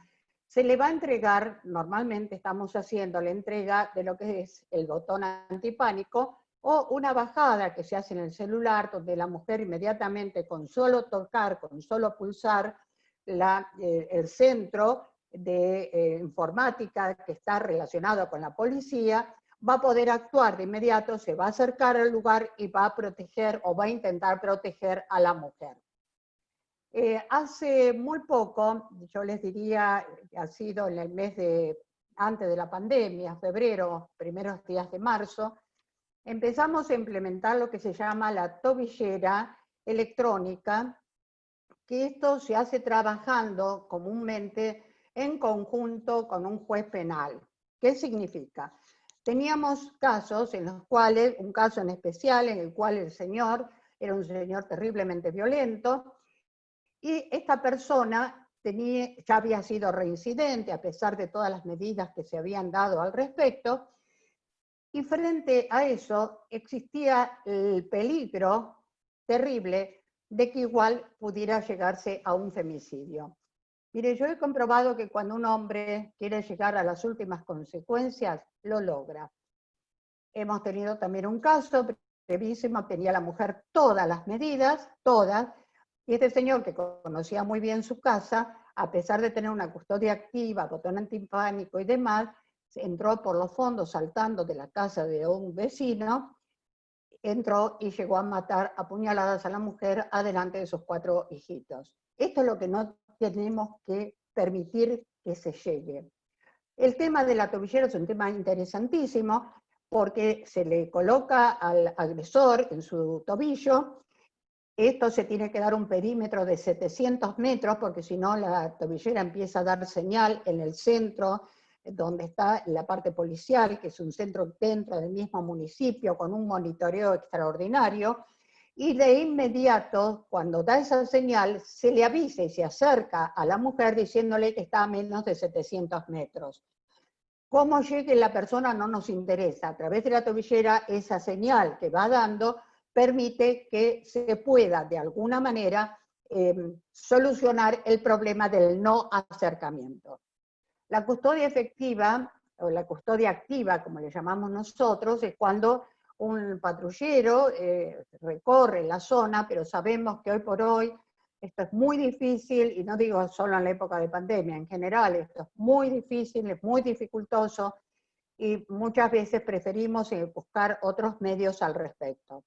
F: Se le va a entregar, normalmente estamos haciendo la entrega de lo que es el botón antipánico, o una bajada que se hace en el celular, donde la mujer inmediatamente con solo tocar, con solo pulsar el centro de informática que está relacionado con la policía, va a poder actuar de inmediato, se va a acercar al lugar y va a proteger o va a intentar proteger a la mujer. Hace muy poco, yo les diría, ha sido en el mes antes de la pandemia, febrero, primeros días de marzo, empezamos a implementar lo que se llama la tobillera electrónica, que esto se hace trabajando comúnmente en conjunto con un juez penal. ¿Qué significa? Teníamos casos en los cuales, un caso en especial en el cual el señor era un señor terriblemente violento, y esta persona ya había sido reincidente a pesar de todas las medidas que se habían dado al respecto, Y frente a eso existía el peligro terrible de que igual pudiera llegarse a un femicidio. Mire, yo he comprobado que cuando un hombre quiere llegar a las últimas consecuencias, lo logra. Hemos tenido también un caso brevísimo, tenía la mujer todas las medidas, todas, y este señor que conocía muy bien su casa, a pesar de tener una custodia activa, botón antipánico y demás, entró por los fondos saltando de la casa de un vecino, entró y llegó a matar a puñaladas a la mujer adelante de sus 4 hijitos. Esto es lo que no tenemos que permitir que se llegue. El tema de la tobillera es un tema interesantísimo porque se le coloca al agresor en su tobillo. Esto se tiene que dar un perímetro de 700 metros porque si no la tobillera empieza a dar señal en el centro donde está la parte policial, que es un centro dentro del mismo municipio con un monitoreo extraordinario, y de inmediato, cuando da esa señal, se le avisa y se acerca a la mujer diciéndole que está a menos de 700 metros. Cómo llegue la persona no nos interesa. A través de la tobillera, esa señal que va dando permite que se pueda, de alguna manera, solucionar el problema del no acercamiento. La custodia efectiva, o la custodia activa, como le llamamos nosotros, es cuando un patrullero recorre la zona, pero sabemos que hoy por hoy esto es muy difícil, y no digo solo en la época de pandemia, en general esto es muy difícil, es muy dificultoso, y muchas veces preferimos buscar otros medios al respecto.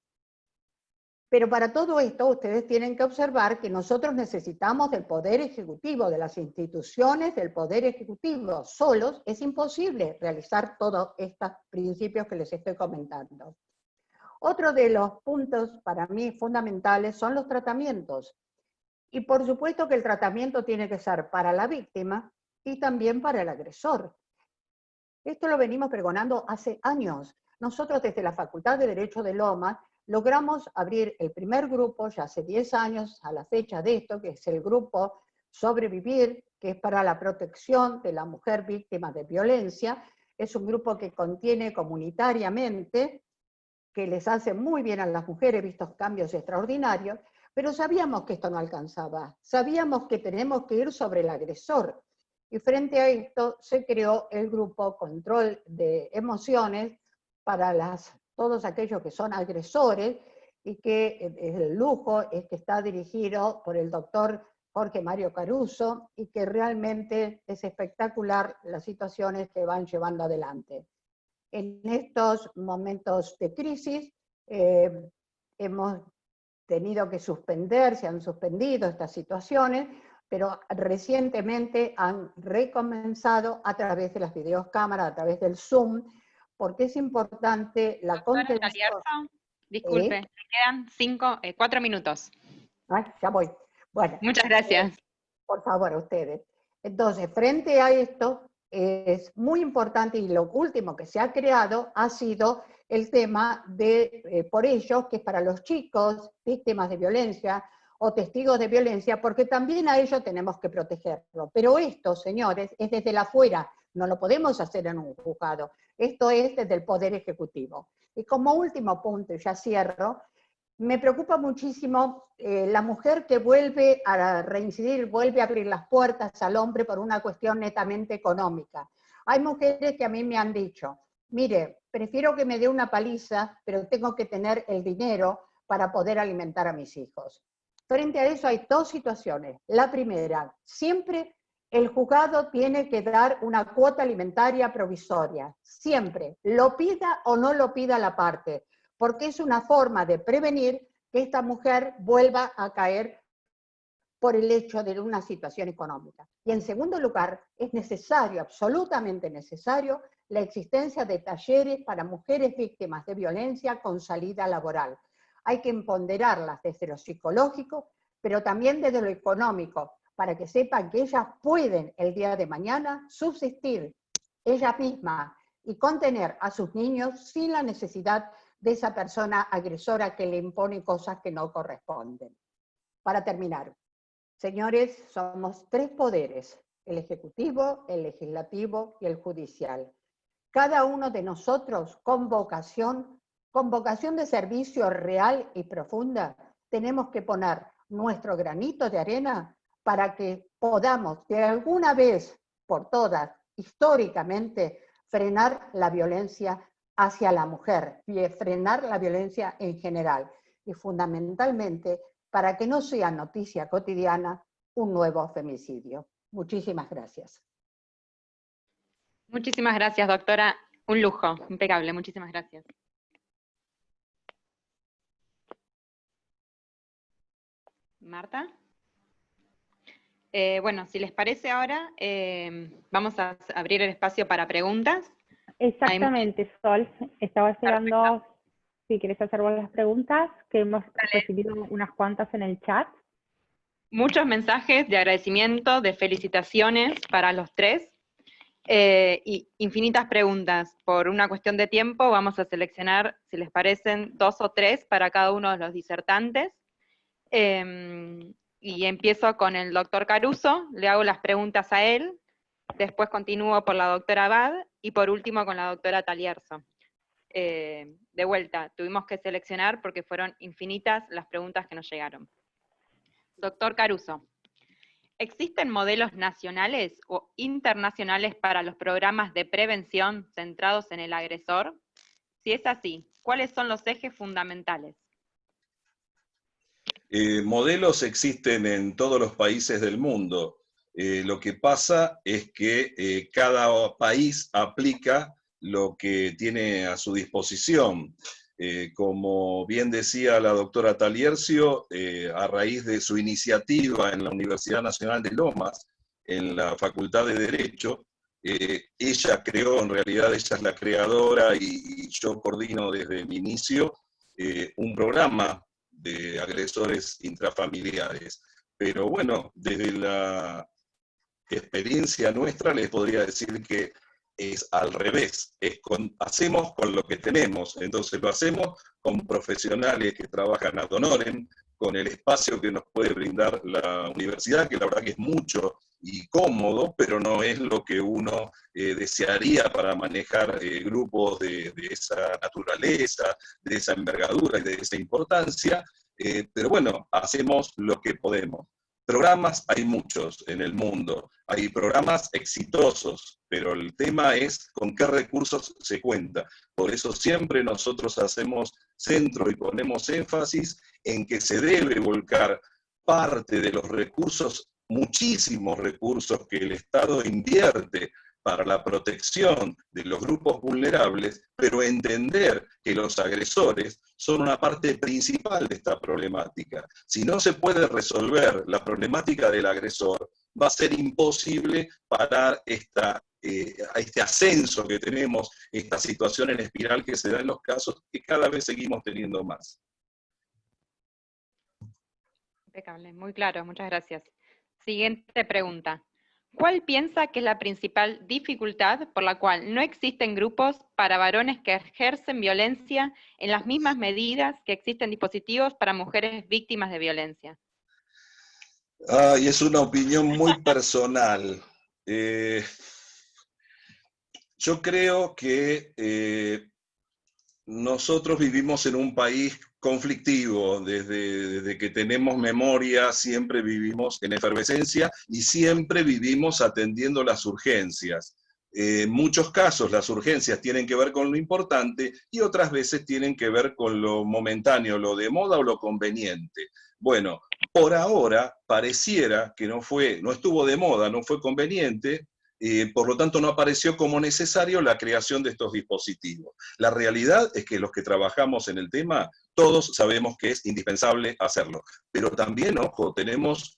F: Pero para todo esto ustedes tienen que observar que nosotros necesitamos del Poder Ejecutivo, de las instituciones del Poder Ejecutivo. Solos es imposible realizar todos estos principios que les estoy comentando. Otro de los puntos para mí fundamentales son los tratamientos. Y por supuesto que el tratamiento tiene que ser para la víctima y también para el agresor. Esto lo venimos pregonando hace años. Nosotros desde la Facultad de Derecho de Lomas logramos abrir el primer grupo, ya hace 10 años a la fecha de esto, que es el grupo Sobrevivir, que es para la protección de la mujer víctima de violencia. Es un grupo que contiene comunitariamente, que les hace muy bien a las mujeres, vistos cambios extraordinarios, pero sabíamos que esto no alcanzaba, sabíamos que tenemos que ir sobre el agresor. Y frente a esto se creó el grupo Control de Emociones para todos aquellos que son agresores, y que el lujo es que está dirigido por el doctor Jorge Mario Caruso, y que realmente es espectacular las situaciones que van llevando adelante. En estos momentos de crisis hemos tenido que suspender, se han suspendido estas situaciones, pero recientemente han recomenzado a través de las videocámaras, a través del Zoom, porque es importante la contención.
D: Disculpe, me quedan 4 minutos.
F: Ay, ya voy. Bueno,
D: muchas gracias.
F: Por favor, a ustedes. Entonces, frente a esto, es muy importante, y lo último que se ha creado ha sido el tema de por ellos, que es para los chicos víctimas de violencia o testigos de violencia, porque también a ellos tenemos que protegerlo. Pero esto, señores, es desde la afuera, no lo podemos hacer en un juzgado. Esto es desde el Poder Ejecutivo. Y como último punto, y ya cierro, me preocupa muchísimo la mujer que vuelve a reincidir, vuelve a abrir las puertas al hombre por una cuestión netamente económica. Hay mujeres que a mí me han dicho, mire, prefiero que me dé una paliza, pero tengo que tener el dinero para poder alimentar a mis hijos. Frente a eso hay 2 situaciones. La primera, siempre el juzgado tiene que dar una cuota alimentaria provisoria, siempre, lo pida o no lo pida la parte, porque es una forma de prevenir que esta mujer vuelva a caer por el hecho de una situación económica. Y en segundo lugar, es necesario, absolutamente necesario, la existencia de talleres para mujeres víctimas de violencia con salida laboral. Hay que empoderarlas desde lo psicológico, pero también desde lo económico, para que sepan que ellas pueden el día de mañana subsistir ellas mismas y contener a sus niños sin la necesidad de esa persona agresora que le impone cosas que no corresponden. Para terminar, señores, somos 3 poderes, el ejecutivo, el legislativo y el judicial. cada uno de nosotros con vocación de servicio real y profunda, tenemos que poner nuestro granito de arena para que podamos de alguna vez por todas, históricamente, frenar la violencia hacia la mujer y frenar la violencia en general. Y fundamentalmente, para que no sea noticia cotidiana un nuevo femicidio. Muchísimas gracias.
D: Muchísimas gracias, doctora. Un lujo, impecable. Muchísimas gracias. Marta. Bueno, si les parece ahora, vamos a abrir el espacio para preguntas.
A: Exactamente, Sol. Estaba esperando si querés hacer vos las preguntas, que hemos recibido unas cuantas en el chat.
D: Muchos mensajes de agradecimiento, de felicitaciones para los tres, y infinitas preguntas. Por una cuestión de tiempo vamos a seleccionar, si les parecen, 2 o 3 para cada uno de los disertantes. Y empiezo con el doctor Caruso, le hago las preguntas a él, después continúo por la doctora Abad, y por último con la doctora Talierzo. De vuelta, tuvimos que seleccionar porque fueron infinitas las preguntas que nos llegaron. Doctor Caruso, ¿existen modelos nacionales o internacionales para los programas de prevención centrados en el agresor? Si es así, ¿cuáles son los ejes fundamentales?
C: Modelos existen en todos los países del mundo. Lo que pasa es que cada país aplica lo que tiene a su disposición. Como bien decía la doctora Taliercio, a raíz de su iniciativa en la Universidad Nacional de Lomas, en la Facultad de Derecho, ella creó, en realidad ella es la creadora y yo coordino desde el inicio un programa de agresores intrafamiliares. Pero bueno, desde la experiencia nuestra les podría decir que es al revés, hacemos con lo que tenemos, entonces lo hacemos con profesionales que trabajan ad honorem, con el espacio que nos puede brindar la universidad, que la verdad que es mucho y cómodo, pero no es lo que uno desearía para manejar grupos de esa naturaleza, de esa envergadura y de esa importancia, pero bueno, hacemos lo que podemos. Programas hay muchos en el mundo, hay programas exitosos, pero el tema es con qué recursos se cuenta. Por eso siempre nosotros hacemos centro y ponemos énfasis en que se debe volcar parte de los recursos, muchísimos recursos que el Estado invierte para la protección de los grupos vulnerables, pero entender que los agresores son una parte principal de esta problemática. Si no se puede resolver la problemática del agresor, va a ser imposible parar este ascenso que tenemos, esta situación en espiral que se da en los casos que cada vez seguimos teniendo más.
D: Impecable, muy claro, muchas gracias. Siguiente pregunta. ¿Cuál piensa que es la principal dificultad por la cual no existen grupos para varones que ejercen violencia en las mismas medidas que existen dispositivos para mujeres víctimas de violencia?
C: Ay, es una opinión muy personal. Yo creo que nosotros vivimos en un país conflictivo, desde que tenemos memoria siempre vivimos en efervescencia y siempre vivimos atendiendo las urgencias. En muchos casos las urgencias tienen que ver con lo importante y otras veces tienen que ver con lo momentáneo, lo de moda o lo conveniente. Bueno, por ahora pareciera que no estuvo de moda, no fue conveniente, por lo tanto no apareció como necesario la creación de estos dispositivos. La realidad es que los que trabajamos en el tema, todos sabemos que es indispensable hacerlo, pero también, ojo, tenemos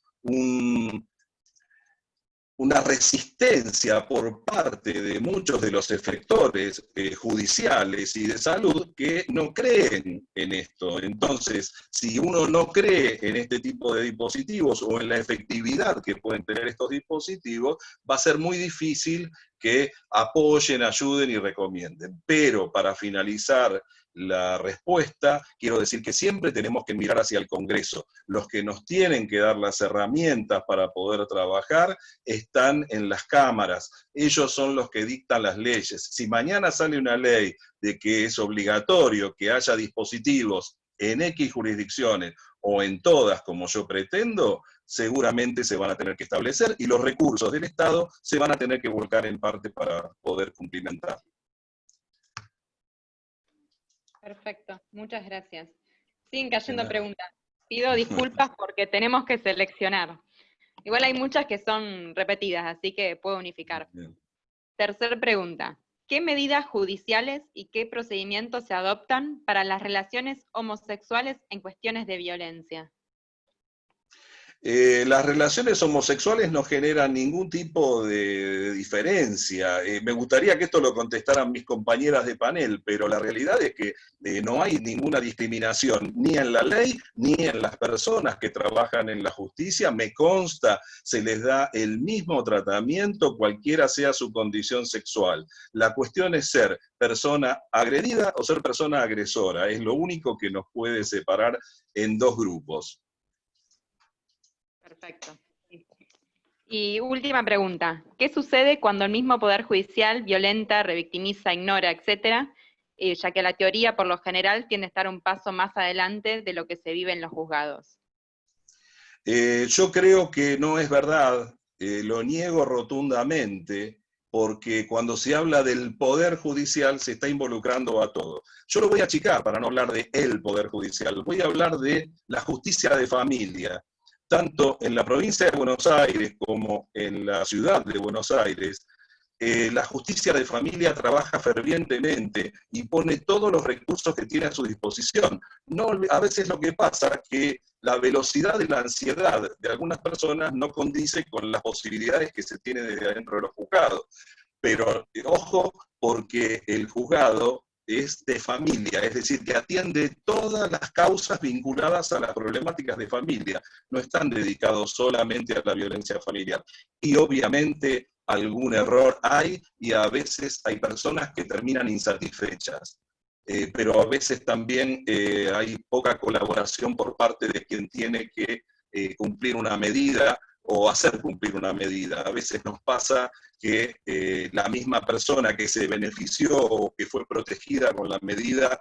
C: una resistencia por parte de muchos de los efectores judiciales y de salud que no creen en esto. Entonces, si uno no cree en este tipo de dispositivos o en la efectividad que pueden tener estos dispositivos, va a ser muy difícil que apoyen, ayuden y recomienden. Pero para finalizar la respuesta, quiero decir que siempre tenemos que mirar hacia el Congreso. Los que nos tienen que dar las herramientas para poder trabajar están en las cámaras. Ellos son los que dictan las leyes. Si mañana sale una ley de que es obligatorio que haya dispositivos en X jurisdicciones o en todas, como yo pretendo, seguramente se van a tener que establecer y los recursos del Estado se van a tener que volcar en parte para poder cumplimentar.
D: Perfecto, muchas gracias. Siguen cayendo preguntas. Pido disculpas porque tenemos que seleccionar. Igual hay muchas que son repetidas, así que puedo unificar.
C: Bien.
D: Tercer pregunta. ¿Qué medidas judiciales y qué procedimientos se adoptan para las relaciones homosexuales en cuestiones de violencia?
C: Las relaciones homosexuales no generan ningún tipo de diferencia. Me gustaría que esto lo contestaran mis compañeras de panel, pero la realidad es que no hay ninguna discriminación, ni en la ley, ni en las personas que trabajan en la justicia. Me consta, se les da el mismo tratamiento, cualquiera sea su condición sexual. La cuestión es ser persona agredida o ser persona agresora. Es lo único que nos puede separar en dos grupos.
D: Perfecto. Y última pregunta. ¿Qué sucede cuando el mismo Poder Judicial violenta, revictimiza, ignora, etcétera, ya que la teoría por lo general tiende a estar un paso más adelante de lo que se vive en los juzgados?
C: Yo creo que no es verdad, lo niego rotundamente, porque cuando se habla del Poder Judicial se está involucrando a todo. Yo lo voy a achicar para no hablar de el Poder Judicial, voy a hablar de la justicia de familia. Tanto en la provincia de Buenos Aires como en la ciudad de Buenos Aires, la justicia de familia trabaja fervientemente y pone todos los recursos que tiene a su disposición. No, a veces lo que pasa es que la velocidad de la ansiedad de algunas personas no condice con las posibilidades que se tiene desde adentro de los juzgados. Pero ojo, porque el juzgado es de familia, es decir, que atiende todas las causas vinculadas a las problemáticas de familia. No están dedicados solamente a la violencia familiar. Y obviamente algún error hay y a veces hay personas que terminan insatisfechas. Pero a veces también hay poca colaboración por parte de quien tiene que cumplir una medida o hacer cumplir una medida. A veces nos pasa que la misma persona que se benefició o que fue protegida con la medida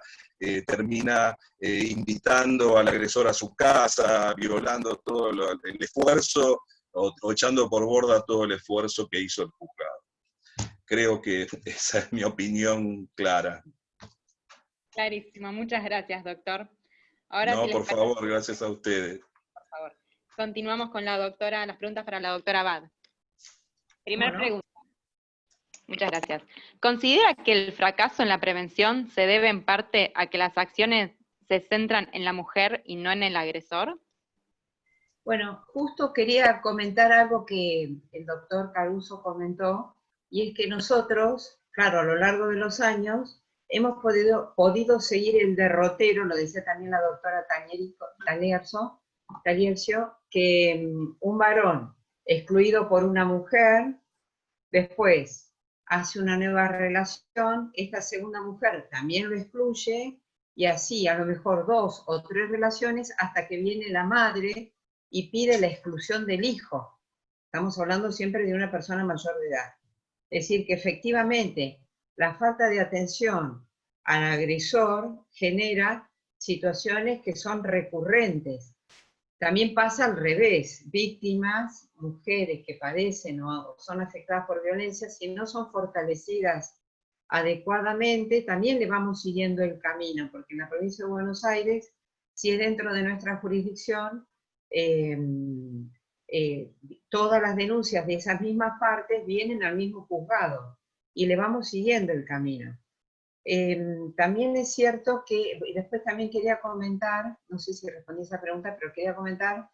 C: termina invitando al agresor a su casa, violando todo el esfuerzo o echando por borda todo el esfuerzo que hizo el juzgado. Creo que esa es mi opinión clara.
D: Clarísimo, muchas gracias, doctor. Ahora,
C: no,
D: si les
C: por favor, gracias a ustedes.
D: Por favor. Continuamos con la doctora, las preguntas para la doctora Abad. Primera pregunta. Muchas gracias. ¿Considera que el fracaso en la prevención se debe en parte a que las acciones se centran en la mujer y no en el agresor?
E: Bueno, justo quería comentar algo que el doctor Caruso comentó, y es que nosotros, claro, a lo largo de los años, hemos podido seguir el derrotero, lo decía también la doctora Taliercio, que un varón excluido por una mujer, después hace una nueva relación, esta segunda mujer también lo excluye, y así a lo mejor 2 o 3 relaciones hasta que viene la madre y pide la exclusión del hijo. Estamos hablando siempre de una persona mayor de edad. Es decir, que efectivamente la falta de atención al agresor genera situaciones que son recurrentes. También pasa al revés, víctimas, mujeres que padecen o son afectadas por violencia, si no son fortalecidas adecuadamente, también le vamos siguiendo el camino, porque en la provincia de Buenos Aires, si es dentro de nuestra jurisdicción, todas las denuncias de esas mismas partes vienen al mismo juzgado y le vamos siguiendo el camino. También es cierto que, y después también quería comentar, no sé si respondí esa pregunta, pero quería comentar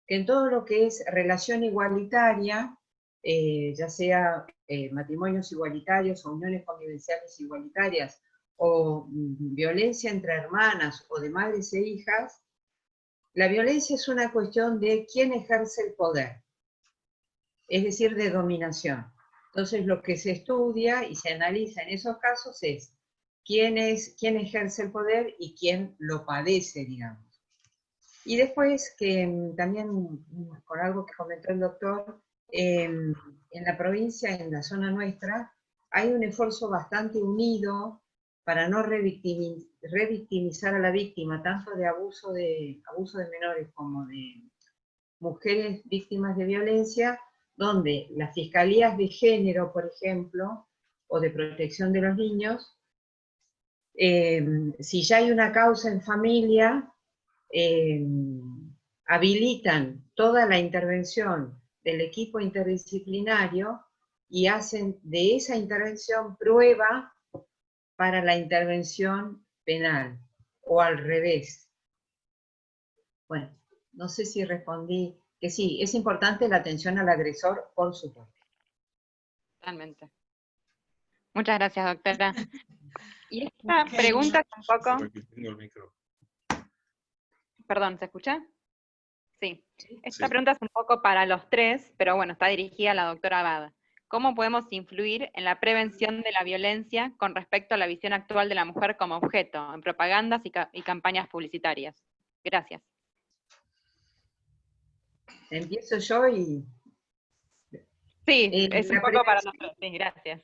E: que en todo lo que es relación igualitaria, ya sea matrimonios igualitarios o uniones convivenciales igualitarias, o violencia entre hermanas o de madres e hijas, la violencia es una cuestión de quién ejerce el poder, es decir, de dominación. Entonces lo que se estudia y se analiza en esos casos es quién ejerce el poder y quién lo padece, digamos. Y después, que también con algo que comentó el doctor, en la provincia, en la zona nuestra, hay un esfuerzo bastante unido para no revictimizar a la víctima, tanto de abuso de menores como de mujeres víctimas de violencia, donde las fiscalías de género, por ejemplo, o de protección de los niños, si ya hay una causa en familia, habilitan toda la intervención del equipo interdisciplinario y hacen de esa intervención prueba para la intervención penal, o al revés. Bueno, no sé si respondí, que sí, es importante la atención al agresor, por supuesto.
D: Totalmente. Muchas gracias, doctora. Y esta pregunta es un poco... Perdón, ¿se escucha? Sí. Esta pregunta es un poco para los tres, pero bueno, está dirigida a la doctora Abad. ¿Cómo podemos influir en la prevención de la violencia con respecto a la visión actual de la mujer como objeto, en propagandas y campañas publicitarias? Gracias.
E: Empiezo yo y...
D: Sí, es un poco para nosotros. Sí, gracias.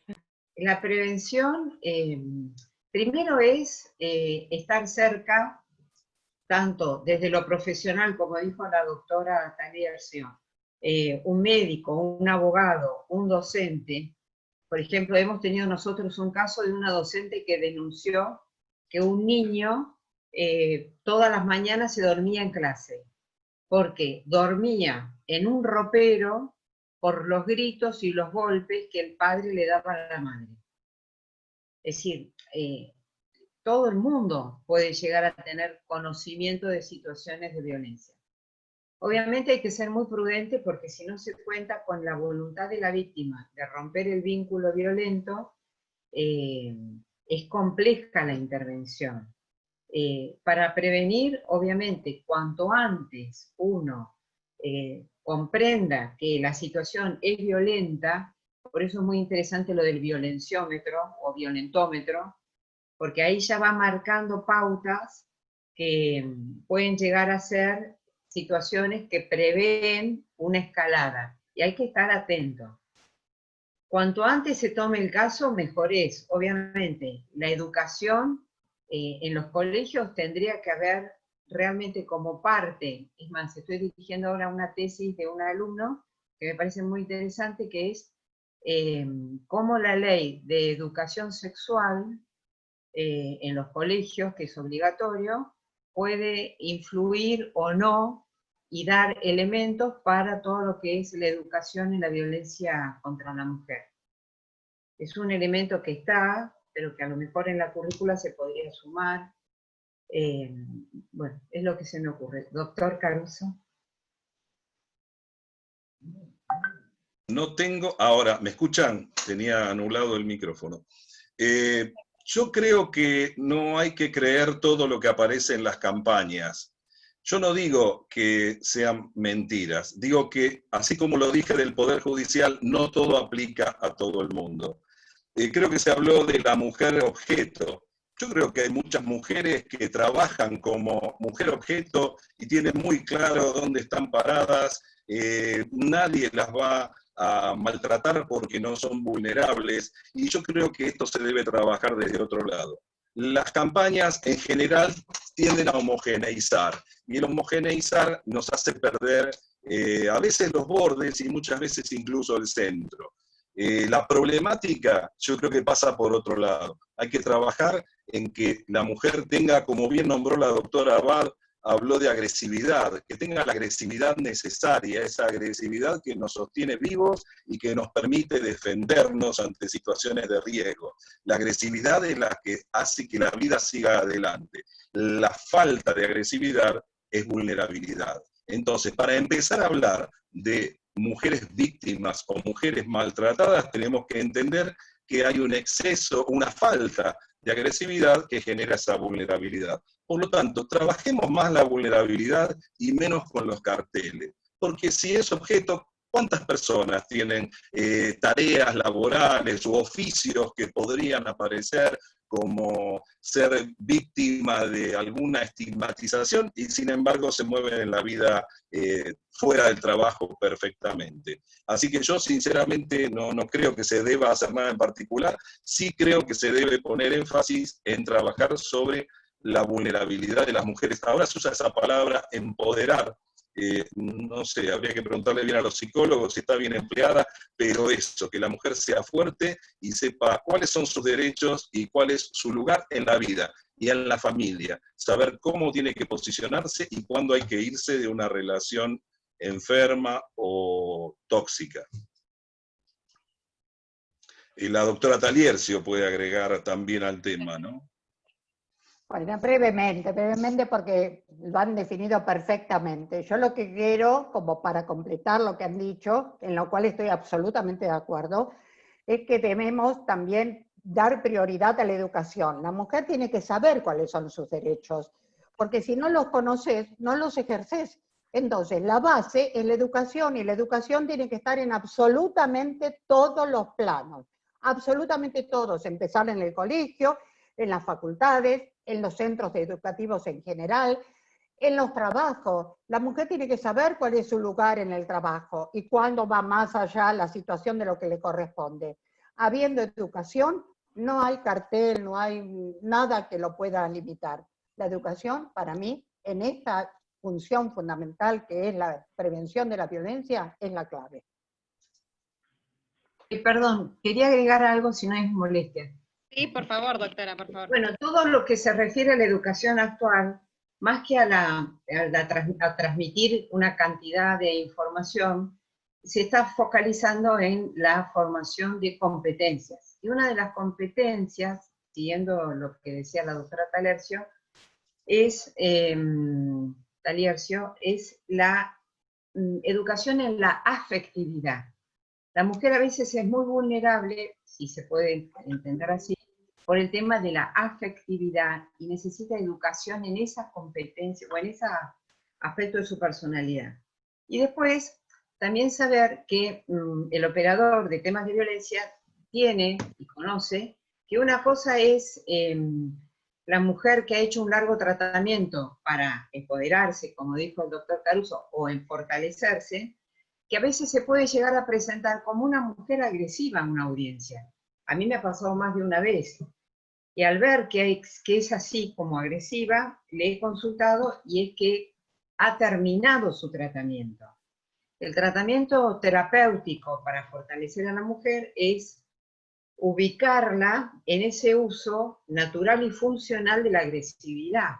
E: La prevención, primero es estar cerca, tanto desde lo profesional, como dijo la doctora Taliercio, un médico, un abogado, un docente. Por ejemplo, hemos tenido nosotros un caso de una docente que denunció que un niño todas las mañanas se dormía en clase, porque dormía en un ropero por los gritos y los golpes que el padre le daba a la madre. Es decir, todo el mundo puede llegar a tener conocimiento de situaciones de violencia. Obviamente hay que ser muy prudente, porque si no se cuenta con la voluntad de la víctima de romper el vínculo violento, es compleja la intervención. Para prevenir, obviamente, cuanto antes uno comprenda que la situación es violenta, por eso es muy interesante lo del violenciómetro o violentómetro, porque ahí ya va marcando pautas que pueden llegar a ser situaciones que prevén una escalada, y hay que estar atento. Cuanto antes se tome el caso, mejor es. Obviamente, la educación en los colegios tendría que haber realmente como parte, es más, estoy dirigiendo ahora una tesis de un alumno que me parece muy interesante, que es cómo la ley de educación sexual en los colegios, que es obligatorio, puede influir o no y dar elementos para todo lo que es la educación en la violencia contra la mujer. Es un elemento que está, pero que a lo mejor en la currícula se podría sumar. Bueno, es lo que se me ocurre. Doctor Caruso.
C: No tengo, ahora, ¿me escuchan? Tenía anulado el micrófono. Yo creo que no hay que creer todo lo que aparece en las campañas. Yo no digo que sean mentiras, digo que, así como lo dije del Poder Judicial, no todo aplica a todo el mundo. Creo que se habló de la mujer objeto. Yo creo que hay muchas mujeres que trabajan como mujer objeto y tienen muy claro dónde están paradas, nadie las va a maltratar porque no son vulnerables, y yo creo que esto se debe trabajar desde otro lado. Las campañas en general tienden a homogeneizar, y el homogeneizar nos hace perder a veces los bordes y muchas veces incluso el centro. La problemática yo creo que pasa por otro lado. Hay que trabajar en que la mujer tenga, como bien nombró la doctora Abad, habló de agresividad, que tenga la agresividad necesaria, esa agresividad que nos sostiene vivos y que nos permite defendernos ante situaciones de riesgo. La agresividad es la que hace que la vida siga adelante. La falta de agresividad es vulnerabilidad. Entonces, para empezar a hablar de mujeres víctimas o mujeres maltratadas, tenemos que entender que hay un exceso, una falta de agresividad que genera esa vulnerabilidad. Por lo tanto, trabajemos más la vulnerabilidad y menos con los carteles. Porque si es objeto, ¿cuántas personas tienen tareas laborales u oficios que podrían aparecer como ser víctima de alguna estigmatización y sin embargo se mueven en la vida fuera del trabajo perfectamente. Así que yo sinceramente no creo que se deba hacer nada en particular, sí creo que se debe poner énfasis en trabajar sobre la vulnerabilidad de las mujeres. Ahora se usa esa palabra empoderar, no sé, habría que preguntarle bien a los psicólogos si está bien empleada, pero eso, que la mujer sea fuerte y sepa cuáles son sus derechos y cuál es su lugar en la vida y en la familia, saber cómo tiene que posicionarse y cuándo hay que irse de una relación enferma o tóxica. Y la doctora Taliercio puede agregar también al tema, ¿no?
F: Bueno, brevemente porque lo han definido perfectamente. Yo lo que quiero, como para completar lo que han dicho, en lo cual estoy absolutamente de acuerdo, es que debemos también dar prioridad a la educación. La mujer tiene que saber cuáles son sus derechos, porque si no los conoces, no los ejerces. Entonces, la base es la educación, y la educación tiene que estar en absolutamente todos los planos, absolutamente todos, empezar en el colegio, en las facultades, en los centros educativos en general, en los trabajos. La mujer tiene que saber cuál es su lugar en el trabajo y cuándo va más allá la situación de lo que le corresponde. Habiendo educación, no hay cartel, no hay nada que lo pueda limitar. La educación, para mí, en esta función fundamental que es la prevención de la violencia, es la clave.
E: Perdón, quería agregar algo si no es molestia.
D: Sí, por favor, doctora, por favor.
E: Bueno, todo lo que se refiere a la educación actual, más que a transmitir una cantidad de información, se está focalizando en la formación de competencias. Y una de las competencias, siguiendo lo que decía la doctora Taliercio, es la educación en la afectividad. La mujer a veces es muy vulnerable, si se puede entender así, por el tema de la afectividad y necesita educación en esa competencia o en ese aspecto de su personalidad. Y después, también saber que el operador de temas de violencia tiene y conoce que una cosa es la mujer que ha hecho un largo tratamiento para empoderarse, como dijo el doctor Caruso, o en fortalecerse, que a veces se puede llegar a presentar como una mujer agresiva en una audiencia. A mí me ha pasado más de una vez. Y al ver que es así como agresiva, le he consultado y es que ha terminado su tratamiento. El tratamiento terapéutico para fortalecer a la mujer es ubicarla en ese uso natural y funcional de la agresividad.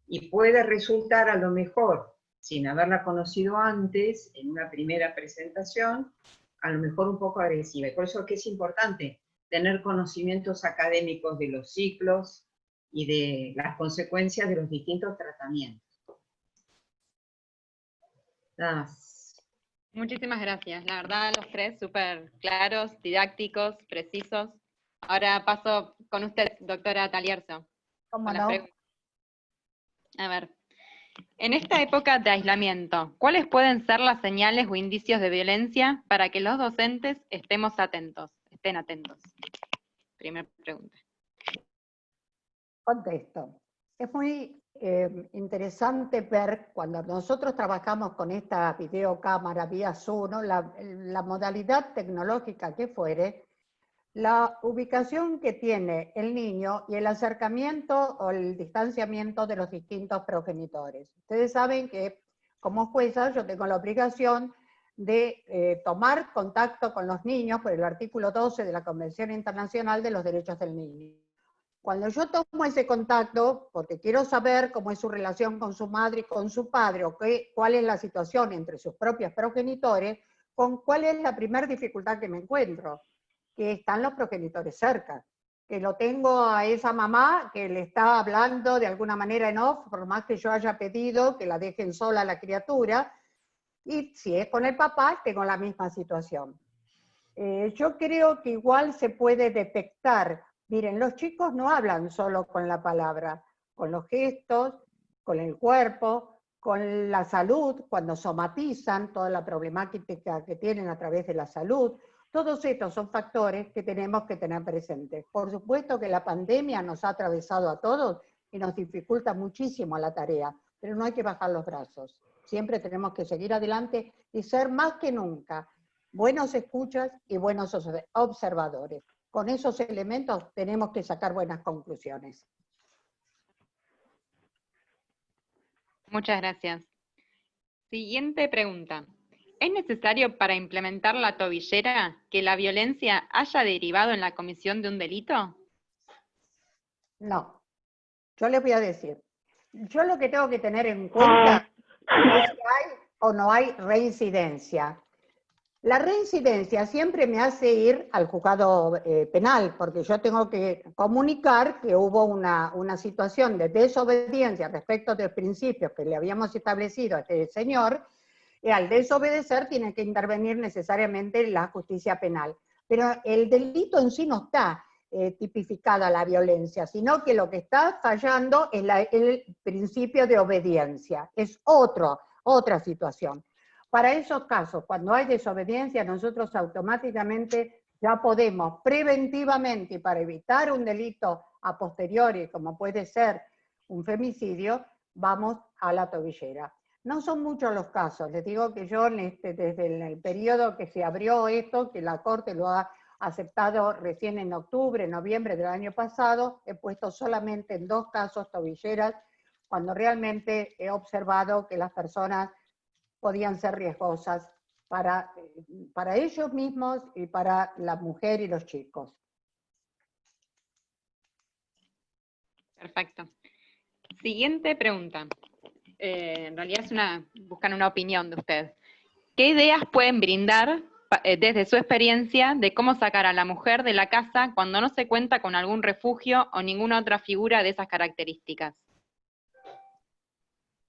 E: Y puede resultar a lo mejor, sin haberla conocido antes, en una primera presentación, a lo mejor un poco agresiva. Y por eso es que es importante tener conocimientos académicos de los ciclos y de las consecuencias de los distintos tratamientos. Nada más.
D: Muchísimas gracias. La verdad, los tres súper claros, didácticos, precisos. Ahora paso con usted, doctora Talierzo.
F: ¿Cómo
D: con las
F: no?
D: preguntas. A ver, en esta época de aislamiento, ¿cuáles pueden ser las señales o indicios de violencia para que los docentes estén atentos? Primera pregunta.
F: Contesto. Es muy interesante ver cuando nosotros trabajamos con esta videocámara vía Zoom, ¿no? la modalidad tecnológica que fuere, la ubicación que tiene el niño y el acercamiento o el distanciamiento de los distintos progenitores. Ustedes saben que como jueza yo tengo la obligación de tomar contacto con los niños por el artículo 12 de la Convención Internacional de los Derechos del Niño. Cuando yo tomo ese contacto, porque quiero saber cómo es su relación con su madre y con su padre, o cuál es la situación entre sus propios progenitores, con cuál es la primera dificultad que me encuentro, que están los progenitores cerca, que lo tengo a esa mamá que le está hablando de alguna manera en off, por más que yo haya pedido que la dejen sola a la criatura, y si es con el papá, tengo la misma situación. Yo creo que igual se puede detectar. Miren, los chicos no hablan solo con la palabra, con los gestos, con el cuerpo, con la salud, cuando somatizan toda la problemática que tienen a través de la salud. Todos estos son factores que tenemos que tener presentes. Por supuesto que la pandemia nos ha atravesado a todos y nos dificulta muchísimo la tarea, pero no hay que bajar los brazos. Siempre tenemos que seguir adelante y ser más que nunca buenos escuchas y buenos observadores. Con esos elementos tenemos que sacar buenas conclusiones.
D: Muchas gracias. Siguiente pregunta. ¿Es necesario para implementar la tobillera que la violencia haya derivado en la comisión de un delito?
F: No, yo les voy a decir. Yo lo que tengo que tener en cuenta es si hay o no hay reincidencia. La reincidencia siempre me hace ir al juzgado penal, porque yo tengo que comunicar que hubo una situación de desobediencia respecto de los principios que le habíamos establecido a este señor, y al desobedecer tiene que intervenir necesariamente la justicia penal. Pero el delito en sí no está tipificada la violencia, sino que lo que está fallando es el principio de obediencia, es otra situación. Para esos casos, cuando hay desobediencia, nosotros automáticamente ya podemos preventivamente, y para evitar un delito a posteriori, como puede ser un femicidio, vamos a la tobillera. No son muchos los casos, les digo que yo desde el periodo que se abrió esto, que la Corte lo ha aceptado recién en octubre, noviembre del año pasado, he puesto solamente en 2 casos tobilleras, cuando realmente he observado que las personas podían ser riesgosas para ellos mismos y para la mujer y los chicos.
D: Perfecto. Siguiente pregunta. En realidad buscan una opinión de usted. ¿Qué ideas pueden brindar desde su experiencia de cómo sacar a la mujer de la casa cuando no se cuenta con algún refugio o ninguna otra figura de esas características?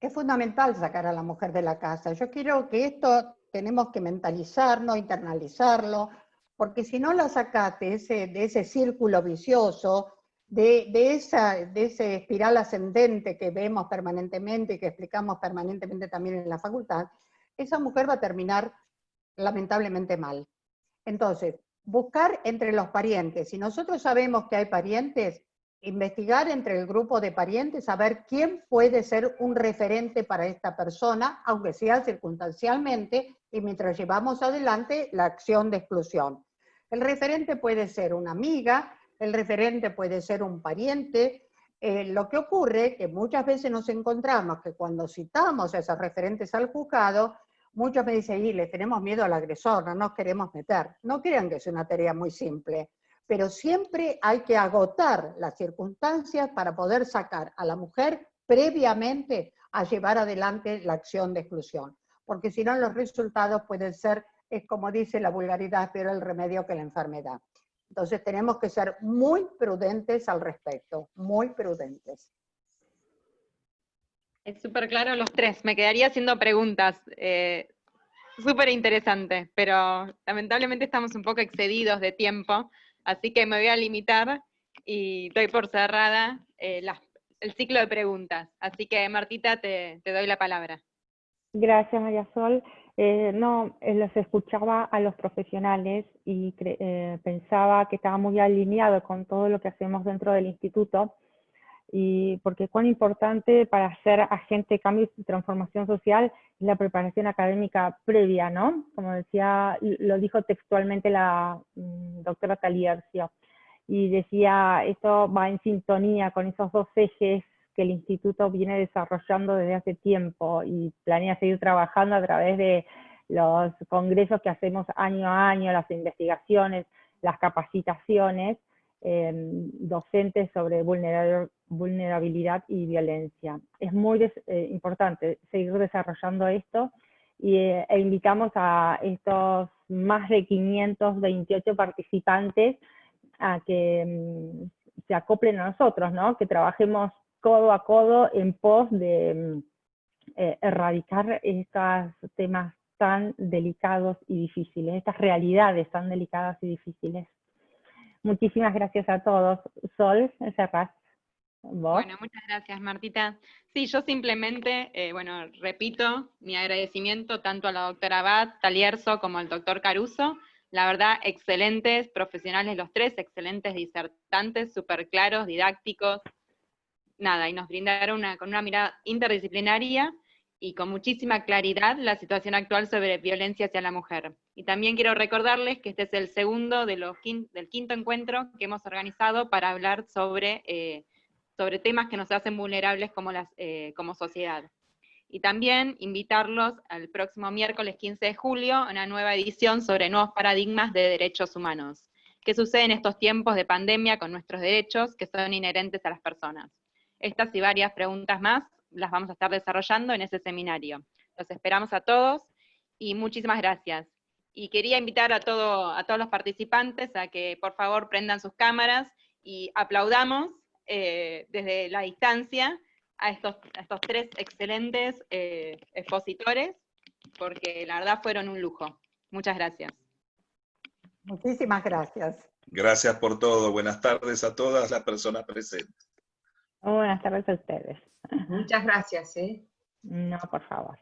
F: Es fundamental sacar a la mujer de la casa. Yo quiero que esto tenemos que mentalizarlo, internalizarlo, porque si no la sacás de ese círculo vicioso, de ese espiral ascendente que vemos permanentemente y que explicamos permanentemente también en la facultad, esa mujer va a terminar lamentablemente mal. Entonces, buscar entre los parientes. Si nosotros sabemos que hay parientes, investigar entre el grupo de parientes, saber quién puede ser un referente para esta persona, aunque sea circunstancialmente, y mientras llevamos adelante la acción de exclusión. El referente puede ser una amiga, el referente puede ser un pariente. Lo que ocurre es que muchas veces nos encontramos que cuando citamos a esos referentes al juzgado, muchos me dicen, y le tenemos miedo al agresor, no nos queremos meter. No crean que es una tarea muy simple, pero siempre hay que agotar las circunstancias para poder sacar a la mujer previamente a llevar adelante la acción de exclusión. Porque si no, los resultados pueden ser, es como dice la vulgaridad, peor el remedio que la enfermedad. Entonces tenemos que ser muy prudentes al respecto, muy prudentes.
D: Es súper claro los tres. Me quedaría haciendo preguntas. Súper interesante, pero lamentablemente estamos un poco excedidos de tiempo, así que me voy a limitar y doy por cerrada el ciclo de preguntas. Así que, Martita, te doy la palabra.
A: Gracias, María Sol. Los escuchaba a los profesionales y pensaba que estaba muy alineado con todo lo que hacemos dentro del instituto, y porque cuán importante para ser agente de cambio y transformación social es la preparación académica previa, ¿no? Como decía, lo dijo textualmente la doctora Taliercio, y decía, esto va en sintonía con esos 2 ejes que el instituto viene desarrollando desde hace tiempo y planea seguir trabajando a través de los congresos que hacemos año a año, las investigaciones, las capacitaciones, docentes sobre vulnerabilidad y violencia. Es muy importante seguir desarrollando esto e invitamos a estos más de 528 participantes a que se acoplen a nosotros, ¿no? Que trabajemos codo a codo en pos de erradicar estos temas tan delicados y difíciles, estas realidades tan delicadas y difíciles. Muchísimas gracias a todos. Sol, cerrás vos.
D: Bueno, muchas gracias, Martita. Sí, yo simplemente, repito mi agradecimiento tanto a la doctora Abad Talierzo como al doctor Caruso La verdad, excelentes profesionales los tres, excelentes disertantes, súper claros, didácticos, nada, y nos brindaron con una mirada interdisciplinaria y con muchísima claridad la situación actual sobre violencia hacia la mujer. Y también quiero recordarles que este es el segundo del quinto encuentro que hemos organizado para hablar sobre temas que nos hacen vulnerables como sociedad. Y también invitarlos al próximo miércoles 15 de julio a una nueva edición sobre nuevos paradigmas de derechos humanos. ¿Qué sucede en estos tiempos de pandemia con nuestros derechos que son inherentes a las personas? Estas y varias preguntas más las vamos a estar desarrollando en ese seminario. Los esperamos a todos y muchísimas gracias. Y quería invitar a todos los participantes a que por favor prendan sus cámaras y aplaudamos desde la distancia a estos tres excelentes expositores, porque la verdad fueron un lujo. Muchas gracias.
F: Muchísimas gracias.
C: Gracias por todo. Buenas tardes a todas las personas presentes.
A: Buenas tardes a ustedes.
E: Muchas gracias.
A: No, por favor.